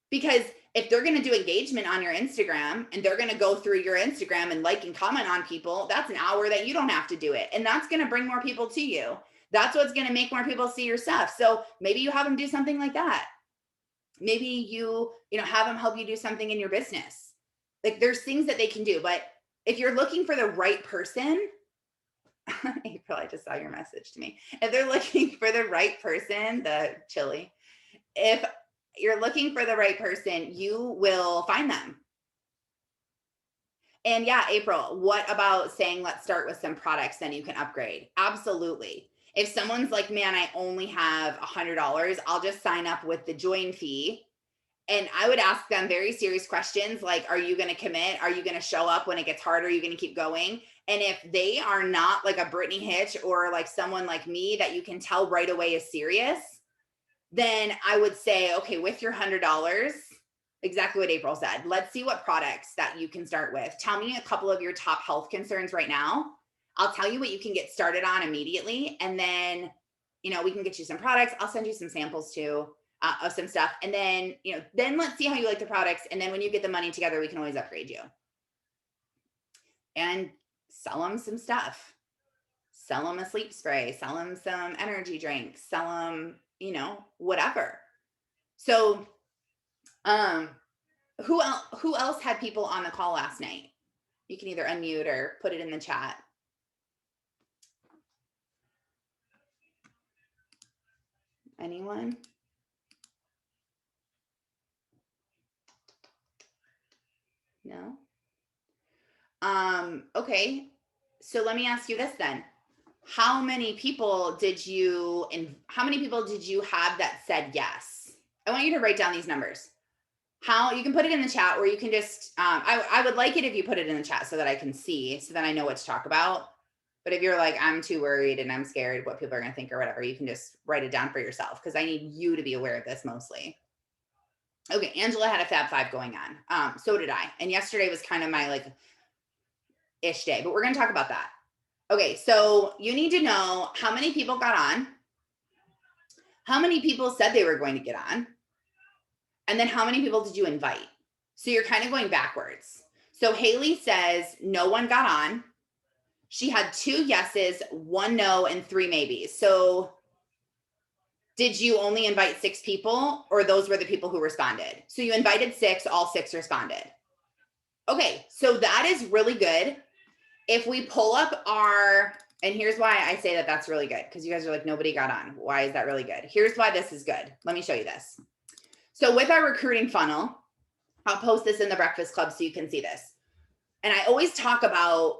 [SPEAKER 1] Because if they're going to do engagement on your Instagram and they're going to go through your Instagram and like and comment on people, that's an hour that you don't have to do it. And that's going to bring more people to you. That's what's going to make more people see your stuff. So maybe you have them do something like that. Maybe you have them help you do something in your business. Like there's things that they can do, but if you're looking for the right person, April, I just saw your message to me. If they're looking for the right person, the chili, if you're looking for the right person, you will find them. And yeah, April, what about saying, let's start with some products, then you can upgrade? Absolutely. If someone's like, man, I only have $100, I'll just sign up with the join fee. And I would ask them very serious questions like, are you going to commit? Are you going to show up when it gets harder? Are you going to keep going? And if they are not like a Brittany Hitch or like someone like me that you can tell right away is serious, then I would say, okay, with your $100, exactly what April said, let's see what products that you can start with. Tell me a couple of your top health concerns right now. I'll tell you what you can get started on immediately. And then, we can get you some products. I'll send you some samples too of some stuff. And then, then let's see how you like the products. And then when you get the money together, we can always upgrade you. And sell them some stuff. Sell them a sleep spray, sell them some energy drinks, sell them, whatever. So, who else had people on the call last night? You can either unmute or put it in the chat. Anyone? No? Okay. So let me ask you this then. How many people did you have that said yes? I want you to write down these numbers. You can put it in the chat, or you can just, I would like it if you put it in the chat so that I can see, so that I know what to talk about. But if you're like, I'm too worried and I'm scared what people are going to think or whatever, you can just write it down for yourself, because I need you to be aware of this mostly. Okay, Angela had a Fab 5 going on. So did I. And yesterday was kind of my like ish day, but we're going to talk about that. Okay, so you need to know how many people got on, how many people said they were going to get on, and then how many people did you invite? So you're kind of going backwards. So Haley says no one got on. She had 2 yeses, 1 no, and 3 maybes. So did you only invite 6 people, or those were the people who responded? So you invited 6, all 6 responded. Okay, so that is really good. If we pull up and here's why I say that that's really good, because you guys are like, nobody got on. Why is that really good? Here's why this is good. Let me show you this. So with our recruiting funnel, I'll post this in the Breakfast Club so you can see this. And I always talk about,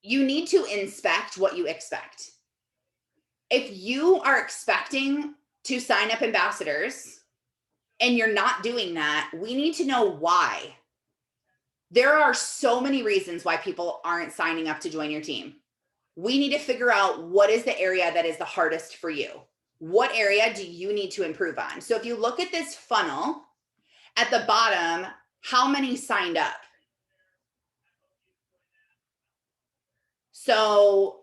[SPEAKER 1] you need to inspect what you expect. If you are expecting to sign up ambassadors and you're not doing that, we need to know why. There are so many reasons why people aren't signing up to join your team. We need to figure out what is the area that is the hardest for you. What area do you need to improve on? So if you look at this funnel, at the bottom, how many signed up? So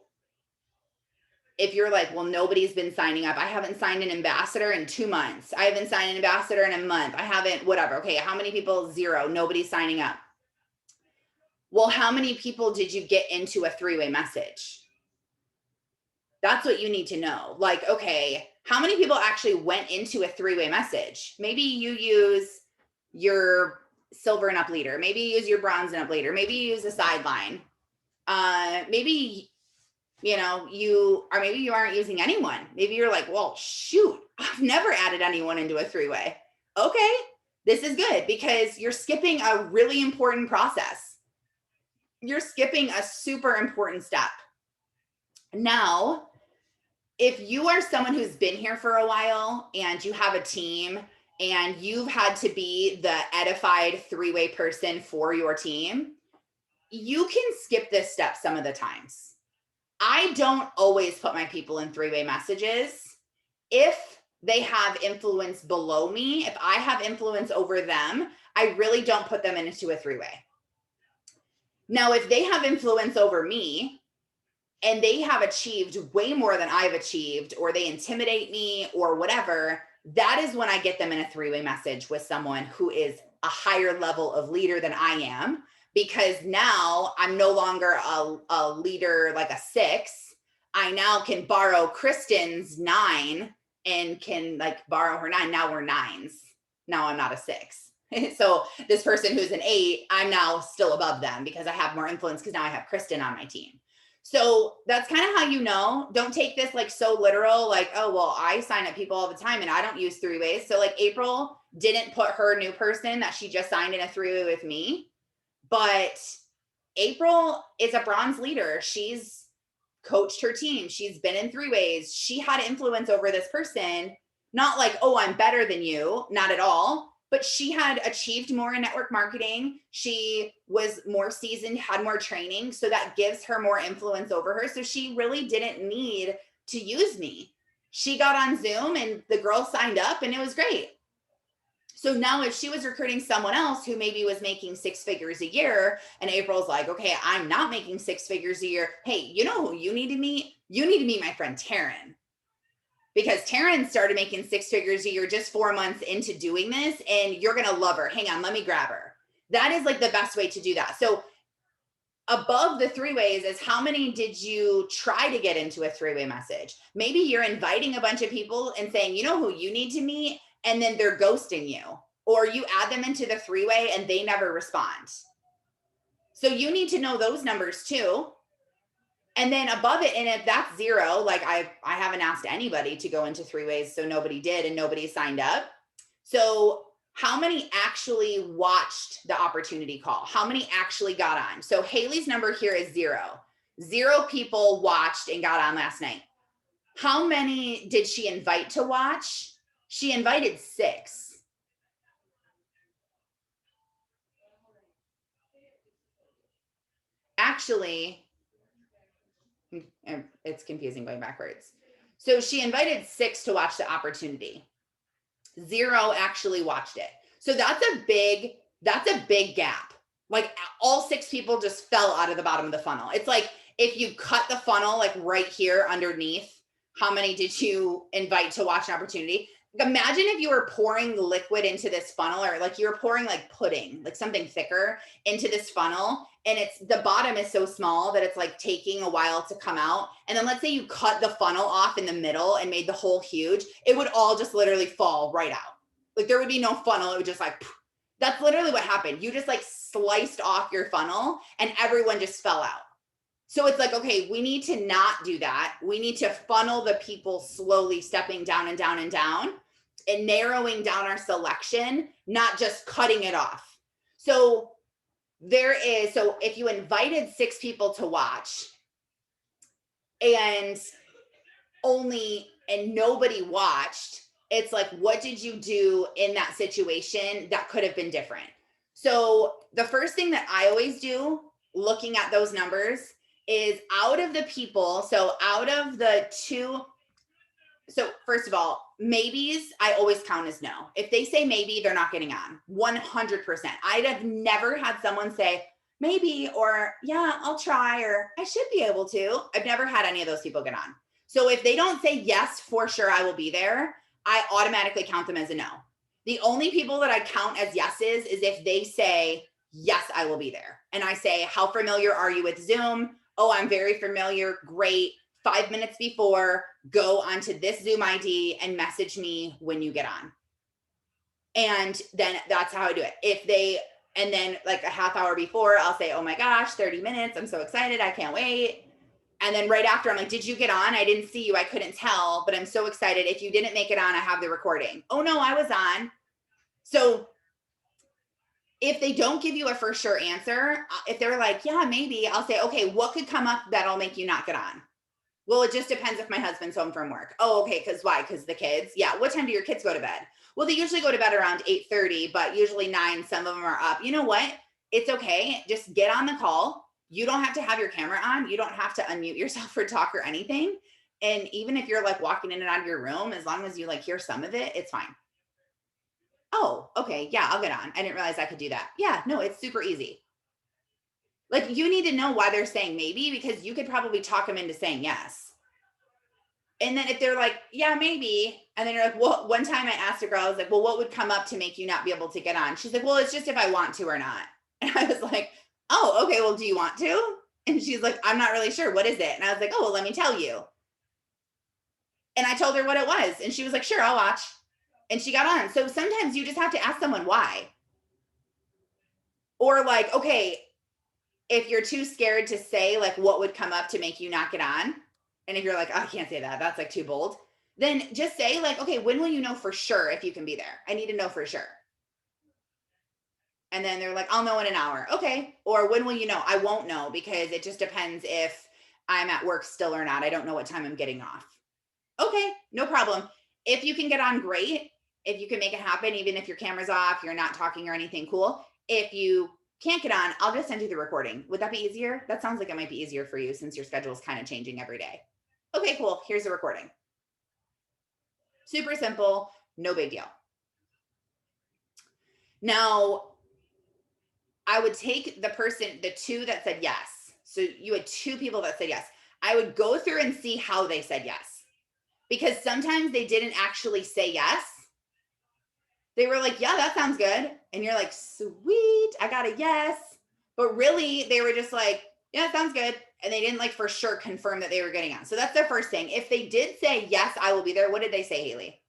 [SPEAKER 1] if you're like, well, nobody's been signing up. I haven't signed an ambassador in 2 months. I haven't signed an ambassador in a month. I haven't, whatever. Okay, how many people? 0. Nobody's signing up. Well, how many people did you get into a 3-way message? That's what you need to know. Like, okay, how many people actually went into a 3-way message? Maybe you use your silver and up leader. Maybe you use your bronze and up leader. Maybe you use a sideline. Maybe, maybe you aren't using anyone. Maybe you're like, well, shoot, I've never added anyone into a 3-way. Okay, this is good, because you're skipping a really important process. You're skipping a super important step. Now, if you are someone who's been here for a while and you have a team and you've had to be the edified 3-way person for your team, you can skip this step some of the times. I don't always put my people in 3-way messages if they have influence below me, if I have influence over them, I really don't put them into a three-way. Now, if they have influence over me and they have achieved way more than I've achieved, or they intimidate me or whatever, that is when I get them in a three-way message with someone who is a higher level of leader than I am, because now I'm no longer a leader like a 6. I now can borrow Kristen's 9 and can like borrow her 9. Now we're 9s. Now I'm not a 6. So this person who's an 8, I'm now still above them because I have more influence because now I have Kristen on my team. So that's kind of how you know. Don't take this like so literal, like, oh, well, I sign up people all the time and I don't use three-ways. So like April didn't put her new person that she just signed in a three-way with me. But April is a bronze leader. She's coached her team. She's been in three-ways. She had influence over this person. Not like, oh, I'm better than you. Not at all. But she had achieved more in network marketing. She was more seasoned, had more training. So that gives her more influence over her. So she really didn't need to use me. She got on Zoom and the girl signed up and it was great. So now if she was recruiting someone else who maybe was making 6 figures a year, and April's like, okay, I'm not making 6 figures a year. Hey, you know who you need to meet? You need to meet my friend Taryn. Because Taryn started making 6 figures a year just 4 months into doing this, and you're going to love her. Hang on, let me grab her. That is like the best way to do that. So above the three-ways is how many did you try to get into a three-way message? Maybe you're inviting a bunch of people and saying, you know who you need to meet, and then they're ghosting you. Or you add them into the three-way and they never respond. So you need to know those numbers too. And then above it, and if that's 0, like I haven't asked anybody to go into three-ways, so nobody did and nobody signed up. So how many actually watched the opportunity call? How many actually got on? So Haley's number here is 0. 0 people watched and got on last night. How many did she invite to watch? She invited 6. Actually, it's confusing going backwards. So she invited 6 to watch the opportunity. 0 actually watched it. So that's a big gap. Like all 6 people just fell out of the bottom of the funnel. It's like if you cut the funnel like right here underneath, how many did you invite to watch an opportunity? Imagine if you were pouring liquid into this funnel, or like you were pouring like pudding, like something thicker into this funnel, and it's the bottom is so small that it's like taking a while to come out. And then let's say you cut the funnel off in the middle and made the hole huge, it would all just literally fall right out. Like there would be no funnel. It would just like, that's literally what happened. You just like sliced off your funnel and everyone just fell out. So it's like, okay, we need to not do that. We need to funnel the people slowly stepping down and down and down and narrowing down our selection, not just cutting it off. So if you invited 6 people to watch and nobody watched, it's like, what did you do in that situation that could have been different? So the first thing that I always do looking at those numbers is out of the people. So out of the 2, so first of all, maybes, I always count as no. If they say maybe, they're not getting on 100%. I'd have never had someone say maybe, or yeah, I'll try, or I should be able to. I've never had any of those people get on. So if they don't say yes, for sure, I will be there, I automatically count them as a no. The only people that I count as yeses is if they say, yes, I will be there. And I say, how familiar are you with Zoom? Oh, I'm very familiar. Great. 5 minutes before, go onto this Zoom ID and message me when you get on. And then that's how I do it. And then like a half hour before, I'll say, oh my gosh, 30 minutes. I'm so excited. I can't wait. And then right after, I'm like, did you get on? I didn't see you. I couldn't tell, but I'm so excited. If you didn't make it on, I have the recording. Oh no, I was on. So if they don't give you a for sure answer, if they're like, yeah, maybe, I'll say, okay, what could come up that'll make you not get on? Well, it just depends if my husband's home from work. Oh, okay, because why? Because the kids? Yeah, what time do your kids go to bed? Well, they usually go to bed around 8:30, but usually 9, some of them are up. You know what? It's okay. Just get on the call. You don't have to have your camera on. You don't have to unmute yourself or talk or anything. And even if you're like walking in and out of your room, as long as you like hear some of it, it's fine. Oh, okay. Yeah, I'll get on. I didn't realize I could do that. Yeah, no, it's super easy. Like you need to know why they're saying maybe, because you could probably talk them into saying yes. And then if they're like, yeah, maybe. And then you're like, well, one time I asked a girl, I was like, well, what would come up to make you not be able to get on? She's like, well, it's just if I want to or not. And I was like, oh, okay. Well, do you want to? And she's like, I'm not really sure. What is it? And I was like, oh, well, let me tell you. And I told her what it was. And she was like, sure, I'll watch. And she got on. So sometimes you just have to ask someone why. Or like, okay, if you're too scared to say like what would come up to make you not get on, and if you're like, oh, I can't say that, that's like too bold, then just say like, okay, when will you know for sure if you can be there? I need to know for sure. And then they're like, I'll know in an hour. Okay. Or when will you know? I won't know because it just depends if I'm at work still or not. I don't know what time I'm getting off. Okay, no problem. If you can get on, great. If you can make it happen, even if your camera's off, you're not talking or anything, cool. If you can't get on, I'll just send you the recording. Would that be easier? That sounds like it might be easier for you since your schedule is kind of changing every day. Okay, cool. Here's the recording. Super simple, no big deal. Now, I would take the two that said yes. So you had two people that said yes. I would go through and see how they said yes. Because sometimes they didn't actually say yes. They were like, yeah, that sounds good. And you're like, sweet, I got a yes. But really, they were just like, yeah, sounds good. And they didn't like for sure confirm that they were getting on. So that's their first thing. If they did say, yes, I will be there, what did they say, Haley?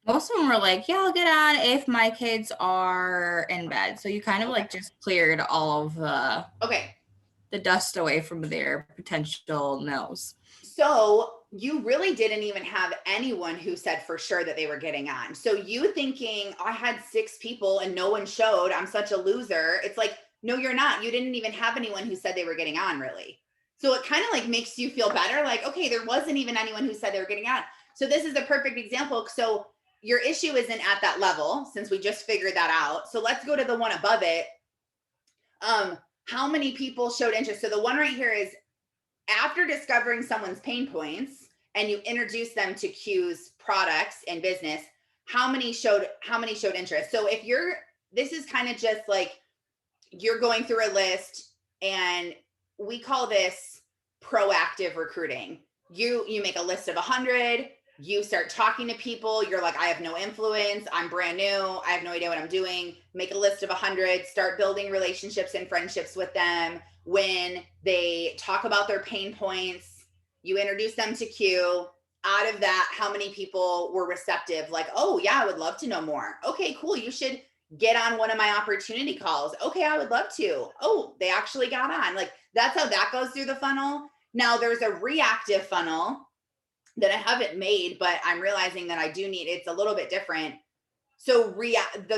[SPEAKER 5] Most of them were like, yeah, I'll get on if my kids are in bed. So you kind of like just cleared all of the dust away from their potential no's.
[SPEAKER 1] So you really didn't even have anyone who said for sure that they were getting on. So you thinking, I had 6 people and no one showed, I'm such a loser. It's like, no, you're not. You didn't even have anyone who said they were getting on, really. So it kind of like makes you feel better. Like, okay, there wasn't even anyone who said they were getting on. So this is a perfect example. So your issue isn't at that level since we just figured that out. So let's go to the one above it. How many people showed interest? So the one right here is after discovering someone's pain points and you introduce them to Q's products and business, how many showed interest? So if this is kind of just like you're going through a list, and we call this proactive recruiting. You make a list of 100, you start talking to people, you're like, I have no influence, I'm brand new, I have no idea what I'm doing. Make a list of 100, start building relationships and friendships with them. When they talk about their pain points, you introduce them to Q. Out of that, how many people were receptive? Like, oh yeah, I would love to know more. Okay, cool. You should get on one of my opportunity calls. Okay, I would love to. Oh, they actually got on. Like that's how that goes through the funnel. Now there's a reactive funnel that I haven't made, but I'm realizing that I do need, it's a little bit different. So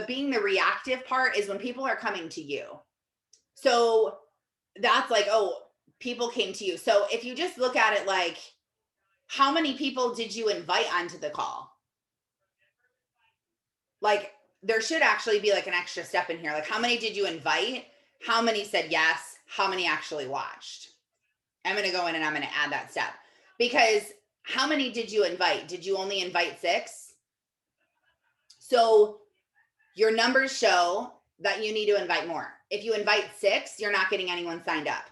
[SPEAKER 1] being the reactive part is when people are coming to you. So that's like, oh, people came to you. So if you just look at it like, how many people did you invite onto the call? Like there should actually be like an extra step in here. Like how many did you invite? How many said yes? How many actually watched? I'm going to go in and I'm going to add that step, because how many did you invite? Did you only invite 6? So your numbers show that you need to invite more. If you invite 6, you're not getting anyone signed up.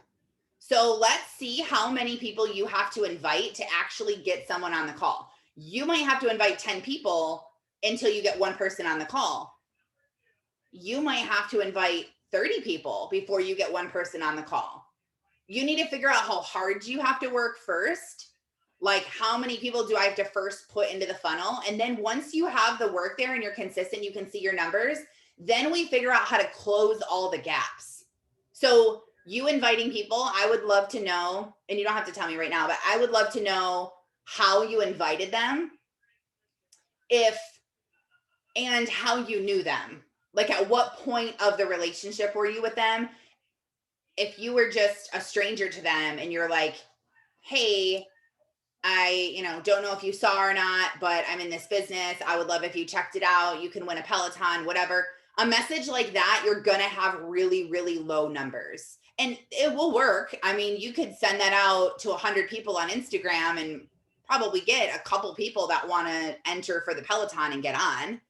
[SPEAKER 1] So let's see how many people you have to invite to actually get someone on the call. You might have to invite 10 people until you get one person on the call. You might have to invite 30 people before you get one person on the call. You need to figure out how hard you have to work first. Like how many people do I have to first put into the funnel? And then once you have the work there and you're consistent, you can see your numbers, then we figure out how to close all the gaps. So you inviting people, I would love to know, and you don't have to tell me right now, but I would love to know how you invited them, and how you knew them. Like at what point of the relationship were you with them? If you were just a stranger to them and you're like, hey, I, don't know if you saw or not, but I'm in this business. I would love if you checked it out. You can win a Peloton, whatever. A message like that, you're going to have really, really low numbers, and it will work. I mean, you could send that out to 100 people on Instagram and probably get a couple people that want to enter for the Peloton and get on.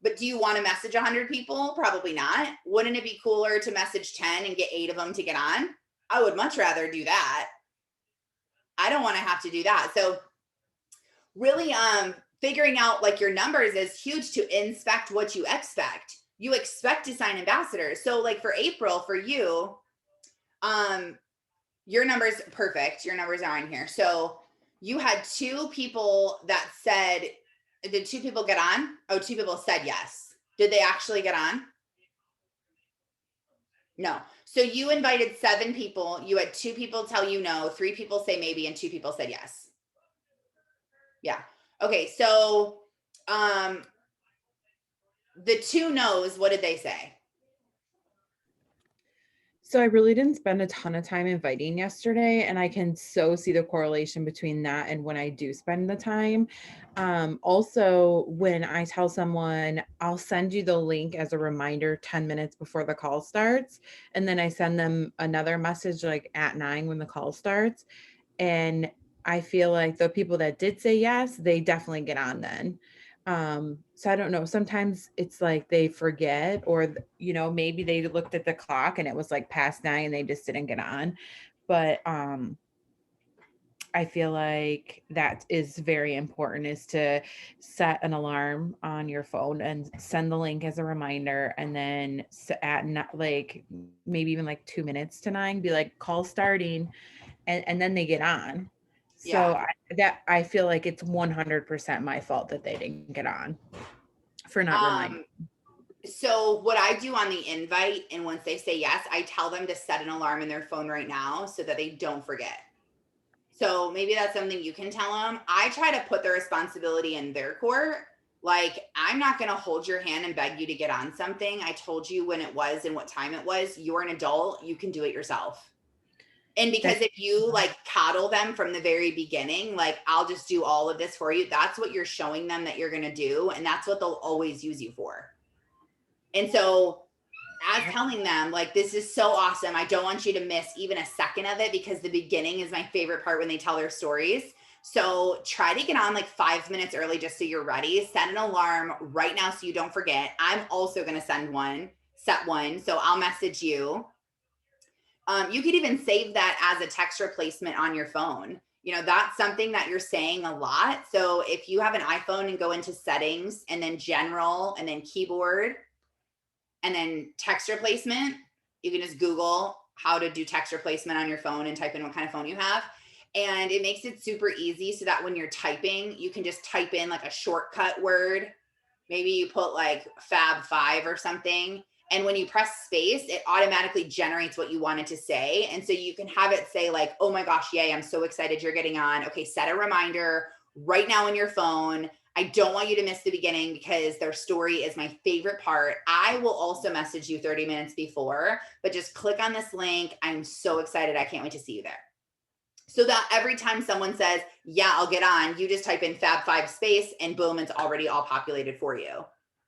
[SPEAKER 1] But do you want to message 100 people? Probably not. Wouldn't it be cooler to message 10 and get 8 of them to get on? I would much rather do that. I don't want to have to do that. So really figuring out like your numbers is huge to inspect what you expect. You expect to sign ambassadors. So like for April, for you, your numbers, perfect. Your numbers are on here. So you had 2 people that said, did 2 people get on? Oh, 2 people said yes. Did they actually get on? No. So you invited 7 people. You had 2 people tell you no, 3 people say maybe, and 2 people said yes. Yeah. Okay. So the 2 no's, what did they say?
[SPEAKER 2] So I really didn't spend a ton of time inviting yesterday, and I can so see the correlation between that and when I do spend the time. Also, when I tell someone, I'll send you the link as a reminder 10 minutes before the call starts, and then I send them another message like at 9 when the call starts. And I feel like the people that did say yes, they definitely get on then. So I don't know, sometimes it's like they forget, or maybe they looked at the clock and it was like past 9 and they just didn't get on. But I feel like that is very important, is to set an alarm on your phone and send the link as a reminder, and then at like maybe even like 2 minutes to 9 be like, call starting, and then they get on. So I feel like it's 100% my fault that they didn't get on for not reminding.
[SPEAKER 1] So what I do on the invite, and once they say yes, I tell them to set an alarm in their phone right now so that they don't forget. So maybe that's something you can tell them. I try to put the responsibility in their court. Like, I'm not going to hold your hand and beg you to get on something. I told you when it was and what time it was. You're an adult. You can do it yourself. And because if you like coddle them from the very beginning, like, I'll just do all of this for you, that's what you're showing them that you're going to do. And that's what they'll always use you for. And so as telling them, like, this is so awesome, I don't want you to miss even a second of it, because the beginning is my favorite part when they tell their stories. So try to get on like 5 minutes early just so you're ready. Set an alarm right now so you don't forget. I'm also going to set one. So I'll message you. You could even save that as a text replacement on your phone. That's something that you're saying a lot. So if you have an iPhone and go into settings and then general and then keyboard and then text replacement, you can just Google how to do text replacement on your phone and type in what kind of phone you have. And it makes it super easy so that when you're typing, you can just type in like a shortcut word. Maybe you put like Fab5 or something. And when you press space, it automatically generates what you wanted to say. And so you can have it say like, oh my gosh, yay, I'm so excited you're getting on. Okay, set a reminder right now on your phone. I don't want you to miss the beginning because their story is my favorite part. I will also message you 30 minutes before, but just click on this link. I'm so excited. I can't wait to see you there. So that every time someone says, yeah, I'll get on, you just type in Fab5 space and boom, it's already all populated for you.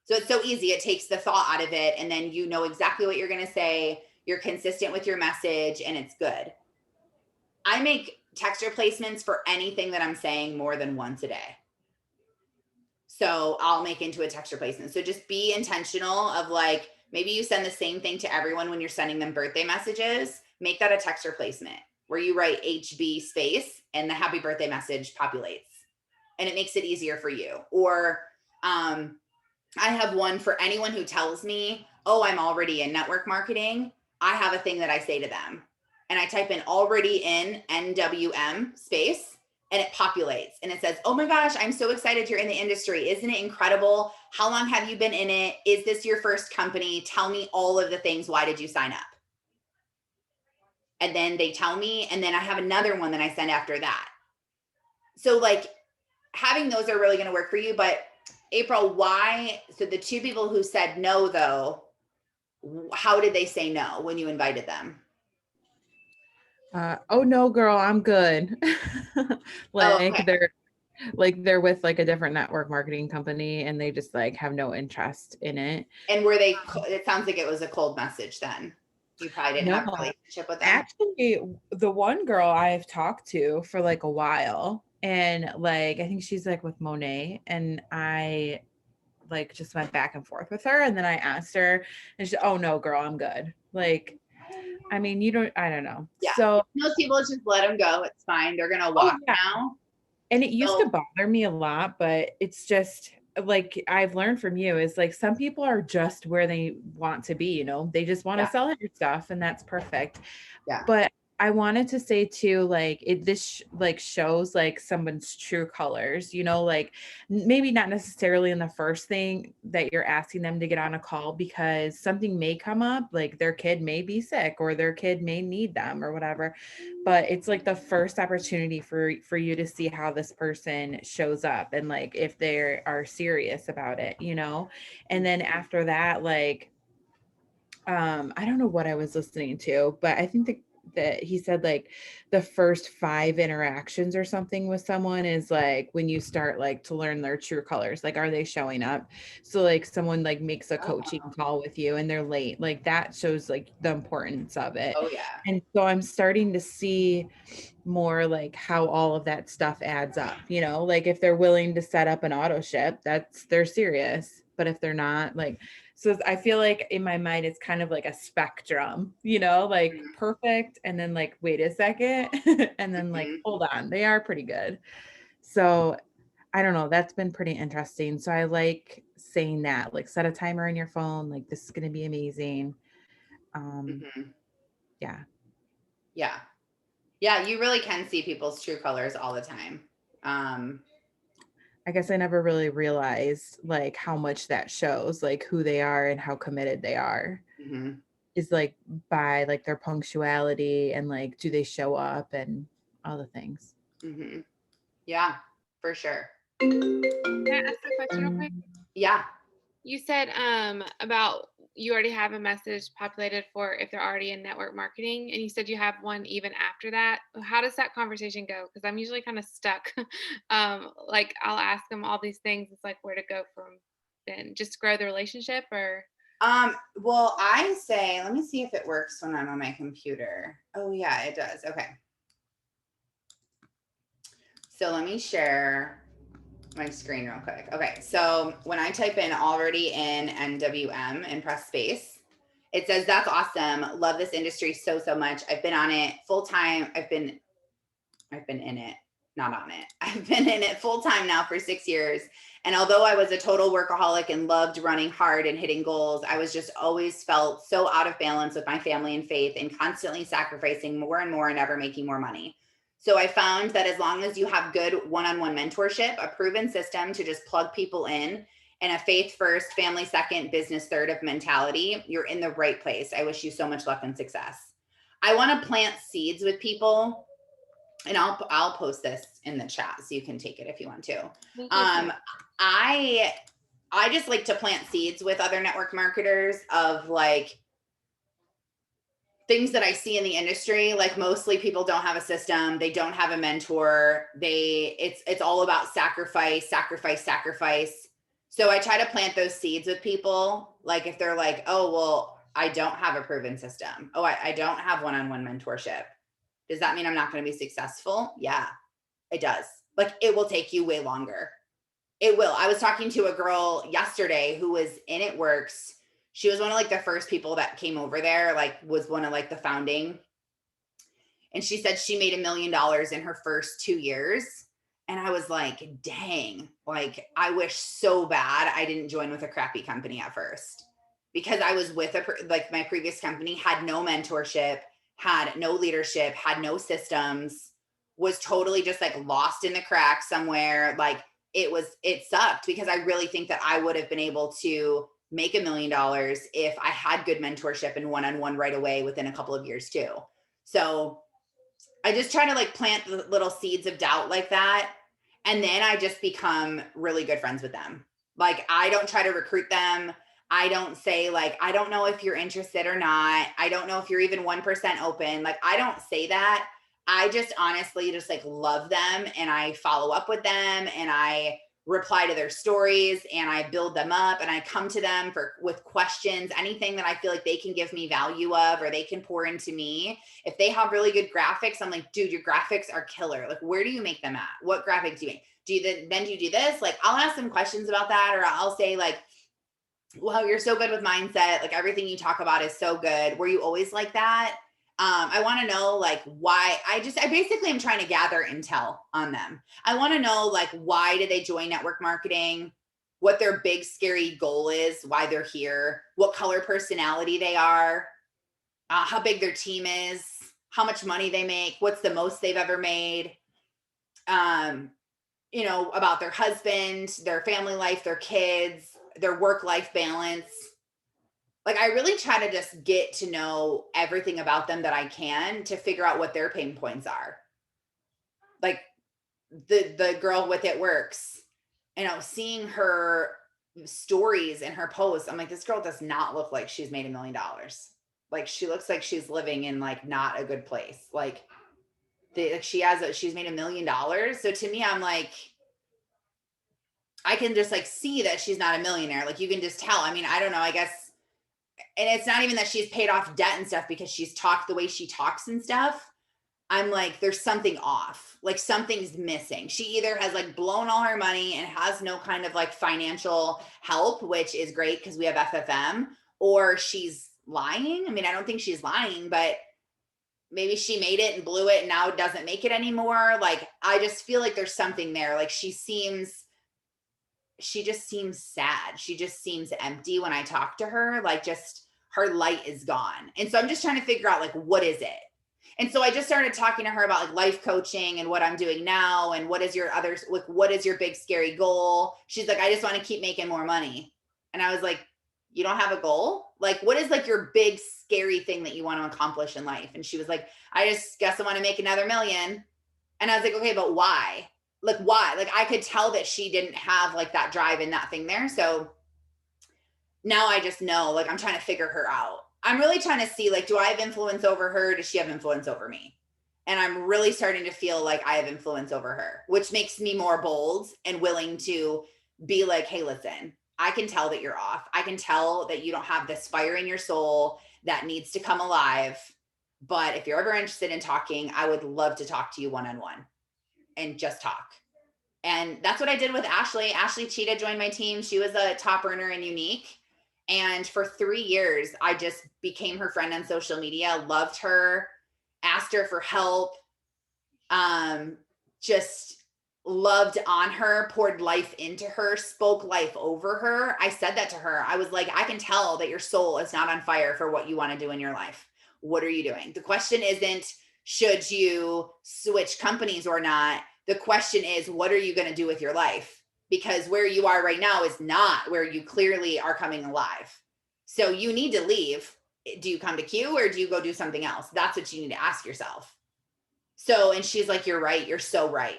[SPEAKER 1] So it's so easy. It takes the thought out of it. And then you know exactly what you're going to say. You're consistent with your message and it's good. I make text replacements for anything that I'm saying more than once a day. So I'll make into a text replacement. So just be intentional of like, maybe you send the same thing to everyone when you're sending them birthday messages. Make that a text replacement where you write HB space and the happy birthday message populates. And it makes it easier for you. Or I have one for anyone who tells me, oh, I'm already in network marketing. I have a thing that I say to them. And I type in already in NWM space and it populates. And it says, oh my gosh, I'm so excited you're in the industry. Isn't it incredible? How long have you been in it? Is this your first company? Tell me all of the things. Why did you sign up? And then they tell me, and then I have another one that I send after that. So like having those are really going to work for you. But April, why? So the 2 people who said no, though, how did they say no when you invited them?
[SPEAKER 2] Oh no, girl, I'm good. Like,
[SPEAKER 1] okay.
[SPEAKER 2] Like they're with like a different network marketing company and they just like have no interest in it.
[SPEAKER 1] And were they, it sounds like it was a cold message then. You probably didn't have a
[SPEAKER 2] No,
[SPEAKER 1] relationship with them.
[SPEAKER 2] actually, the one girl I've talked to for like a while, and like I think she's like with Monet, and I like just went back and forth with her, and then I asked her, and she, oh no, girl, I'm good. Like, I mean, I don't know.
[SPEAKER 1] Yeah.
[SPEAKER 2] So
[SPEAKER 1] Most people just let them go. It's fine. They're gonna walk now.
[SPEAKER 2] and it used to
[SPEAKER 1] So-
[SPEAKER 2] bother me a lot, but it's just like I've learned from you is like some people are just where they want to be, you know, they just want to sell your stuff and that's perfect.
[SPEAKER 1] Yeah.
[SPEAKER 2] But I wanted to say too, like this like shows like someone's true colors, you know, like maybe not necessarily in the first thing that you're asking them to get on a call because something may come up, like their kid may be sick or their kid may need them or whatever. But it's like the first opportunity for you to see how this person shows up and like if they are serious about it, you know. And then after that, like I don't know what I was listening to, but I think that he said like the first 5 interactions or something with someone is like when you start like to learn their true colors, like are they showing up? So like someone like makes a coaching call with you and they're late, like that shows like the importance of it.
[SPEAKER 1] Oh yeah.
[SPEAKER 2] And so I'm starting to see more like how all of that stuff adds up, you know, like if they're willing to set up an auto ship, they're serious. But if they're not, like, so I feel like in my mind it's kind of like a spectrum, you know, like perfect and then like wait a second and then like hold on, they are pretty good. So I don't know, that's been pretty interesting. So I like saying that, like set a timer on your phone, like this is going to be amazing. Yeah.
[SPEAKER 1] Yeah. Yeah, you really can see people's true colors all the time.
[SPEAKER 2] I guess I never really realized like how much that shows, like who they are and how committed they are. Is like by like their punctuality and like do they show up and all the things.
[SPEAKER 1] Yeah, for sure.
[SPEAKER 6] Can I ask a question real quick?
[SPEAKER 1] Yeah.
[SPEAKER 6] You said about you already have a message populated for if they're already in network marketing, and you said you have one even after that. How does that conversation go? Because I'm usually kind of stuck. Like I'll ask them all these things. It's like where to go from then? Just grow the relationship or?
[SPEAKER 1] Well, I say, let me see if it works when I'm on my computer. Oh yeah, it does. Okay. So let me share my screen real quick. Okay, so when I type in already in NWM and press space, it says, that's awesome. Love this industry so much. I've been on it full time. I've been in it, not on it. I've been in it full time now for 6 years. And although I was a total workaholic and loved running hard and hitting goals, I was just always felt so out of balance with my family and faith and constantly sacrificing more and more and never making more money. So I found that as long as you have good one-on-one mentorship, a proven system to just plug people in, and a faith first, family second, business third of mentality, you're in the right place. I wish you so much luck and success. I want to plant seeds with people, and I'll post this in the chat so you can take it if you want to. I just like to plant seeds with other network marketers of like things that I see in the industry. Like mostly people don't have a system. They don't have a mentor. It's all about sacrifice. So I try to plant those seeds with people. Like if they're like, oh, well, I don't have a proven system. Oh, I don't have one-on-one mentorship. Does that mean I'm not going to be successful? Yeah, it does. Like it will take you way longer. It will. I was talking to a girl yesterday who was in It Works. She was one of like the first people that came over there, like was one of like the founding. And she said she made $1 million in her first 2 years. And I was like, dang, like I wish so bad I didn't join with a crappy company at first, because I was with like my previous company had no mentorship, had no leadership, had no systems, was totally just like lost in the cracks somewhere. Like it sucked, because I really think that I would have been able to make $1 million if I had good mentorship and one-on-one right away within a couple of years too. So I just try to like plant the little seeds of doubt like that. And then I just become really good friends with them. Like I don't try to recruit them. I don't say like, I don't know if you're interested or not. I don't know if you're even 1% open. Like I don't say that. I just honestly just like love them, and I follow up with them, and I reply to their stories, and I build them up, and I come to them with questions, anything that I feel like they can give me value of, or they can pour into me. If they have really good graphics, I'm like, dude, your graphics are killer. Like, where do you make them at? What graphics do you make? Do you do this? Like, I'll ask them questions about that, or I'll say like, wow, you're so good with mindset. Like, everything you talk about is so good. Were you always like that? I want to know like why. I basically am trying to gather intel on them. I want to know like, why did they join network marketing? What their big scary goal is, why they're here, what color personality they are, how big their team is, how much money they make, what's the most they've ever made, about their husband, their family life, their kids, their work-life balance. Like, I really try to just get to know everything about them that I can to figure out what their pain points are. Like the girl with It Works, seeing her stories and her posts, I'm like, this girl does not look like she's made $1 million. Like, she looks like she's living in like not a good place. Like, she's made $1 million. So to me, I'm like, I can just like see that she's not a millionaire. Like, you can just tell. I mean, I don't know, I guess. And it's not even that she's paid off debt and stuff, because she's talked the way she talks and stuff. I'm like, there's something off. Like, something's missing. She either has like blown all her money and has no kind of like financial help, which is great because we have FFM, or she's lying. I mean, I don't think she's lying, but maybe she made it and blew it and now doesn't make it anymore. Like, I just feel like there's something there. Like, she just seems sad. She just seems empty when I talk to her. Like, just her light is gone. And so I'm just trying to figure out like, what is it? And so I just started talking to her about like life coaching and what I'm doing now, and what is your big scary goal? She's like, I just want to keep making more money. And I was like, you don't have a goal? Like, what is like your big scary thing that you want to accomplish in life? And she was like, I just guess I want to make another $1 million. And I was like, okay, but why? Like, why? Like, I could tell that she didn't have like that drive and that thing there. So now I just know, like, I'm trying to figure her out. I'm really trying to see, like, do I have influence over her? Does she have influence over me? And I'm really starting to feel like I have influence over her, which makes me more bold and willing to be like, hey, listen, I can tell that you're off. I can tell that you don't have this fire in your soul that needs to come alive. But if you're ever interested in talking, I would love to talk to you one-on-one and just talk. And that's what I did with Ashley. Ashley Cheetah joined my team. She was a top earner in Unique. And for 3 years, I just became her friend on social media, loved her, asked her for help, just loved on her, poured life into her, spoke life over her. I said that to her. I was like, I can tell that your soul is not on fire for what you want to do in your life. What are you doing? The question isn't, should you switch companies or not? The question is, what are you going to do with your life? Because where you are right now is not where you clearly are coming alive. So you need to leave. Do you come to Q or do you go do something else? That's what you need to ask yourself. So, and she's like, you're right. You're so right.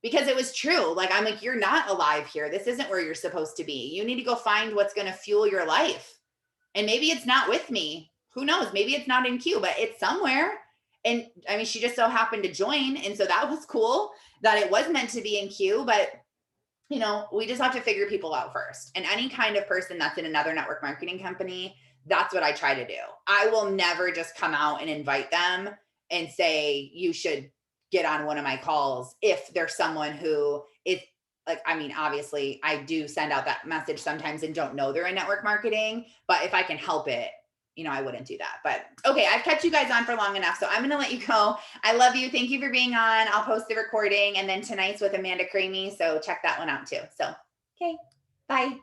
[SPEAKER 1] Because it was true. Like, I'm like, you're not alive here. This isn't where you're supposed to be. You need to go find what's going to fuel your life. And maybe it's not with me. Who knows? Maybe it's not in Q, but it's somewhere. And I mean, she just so happened to join. And so that was cool that it was meant to be in Q, but we just have to figure people out first. And any kind of person that's in another network marketing company, that's what I try to do. I will never just come out and invite them and say, you should get on one of my calls if there's someone who is like, I mean, obviously I do send out that message sometimes and don't know they're in network marketing, but if I can help it, I wouldn't do that. But okay, I've kept you guys on for long enough, so I'm going to let you go. I love you. Thank you for being on. I'll post the recording, and then tonight's with Amanda Cramey, so check that one out too. So, okay, bye.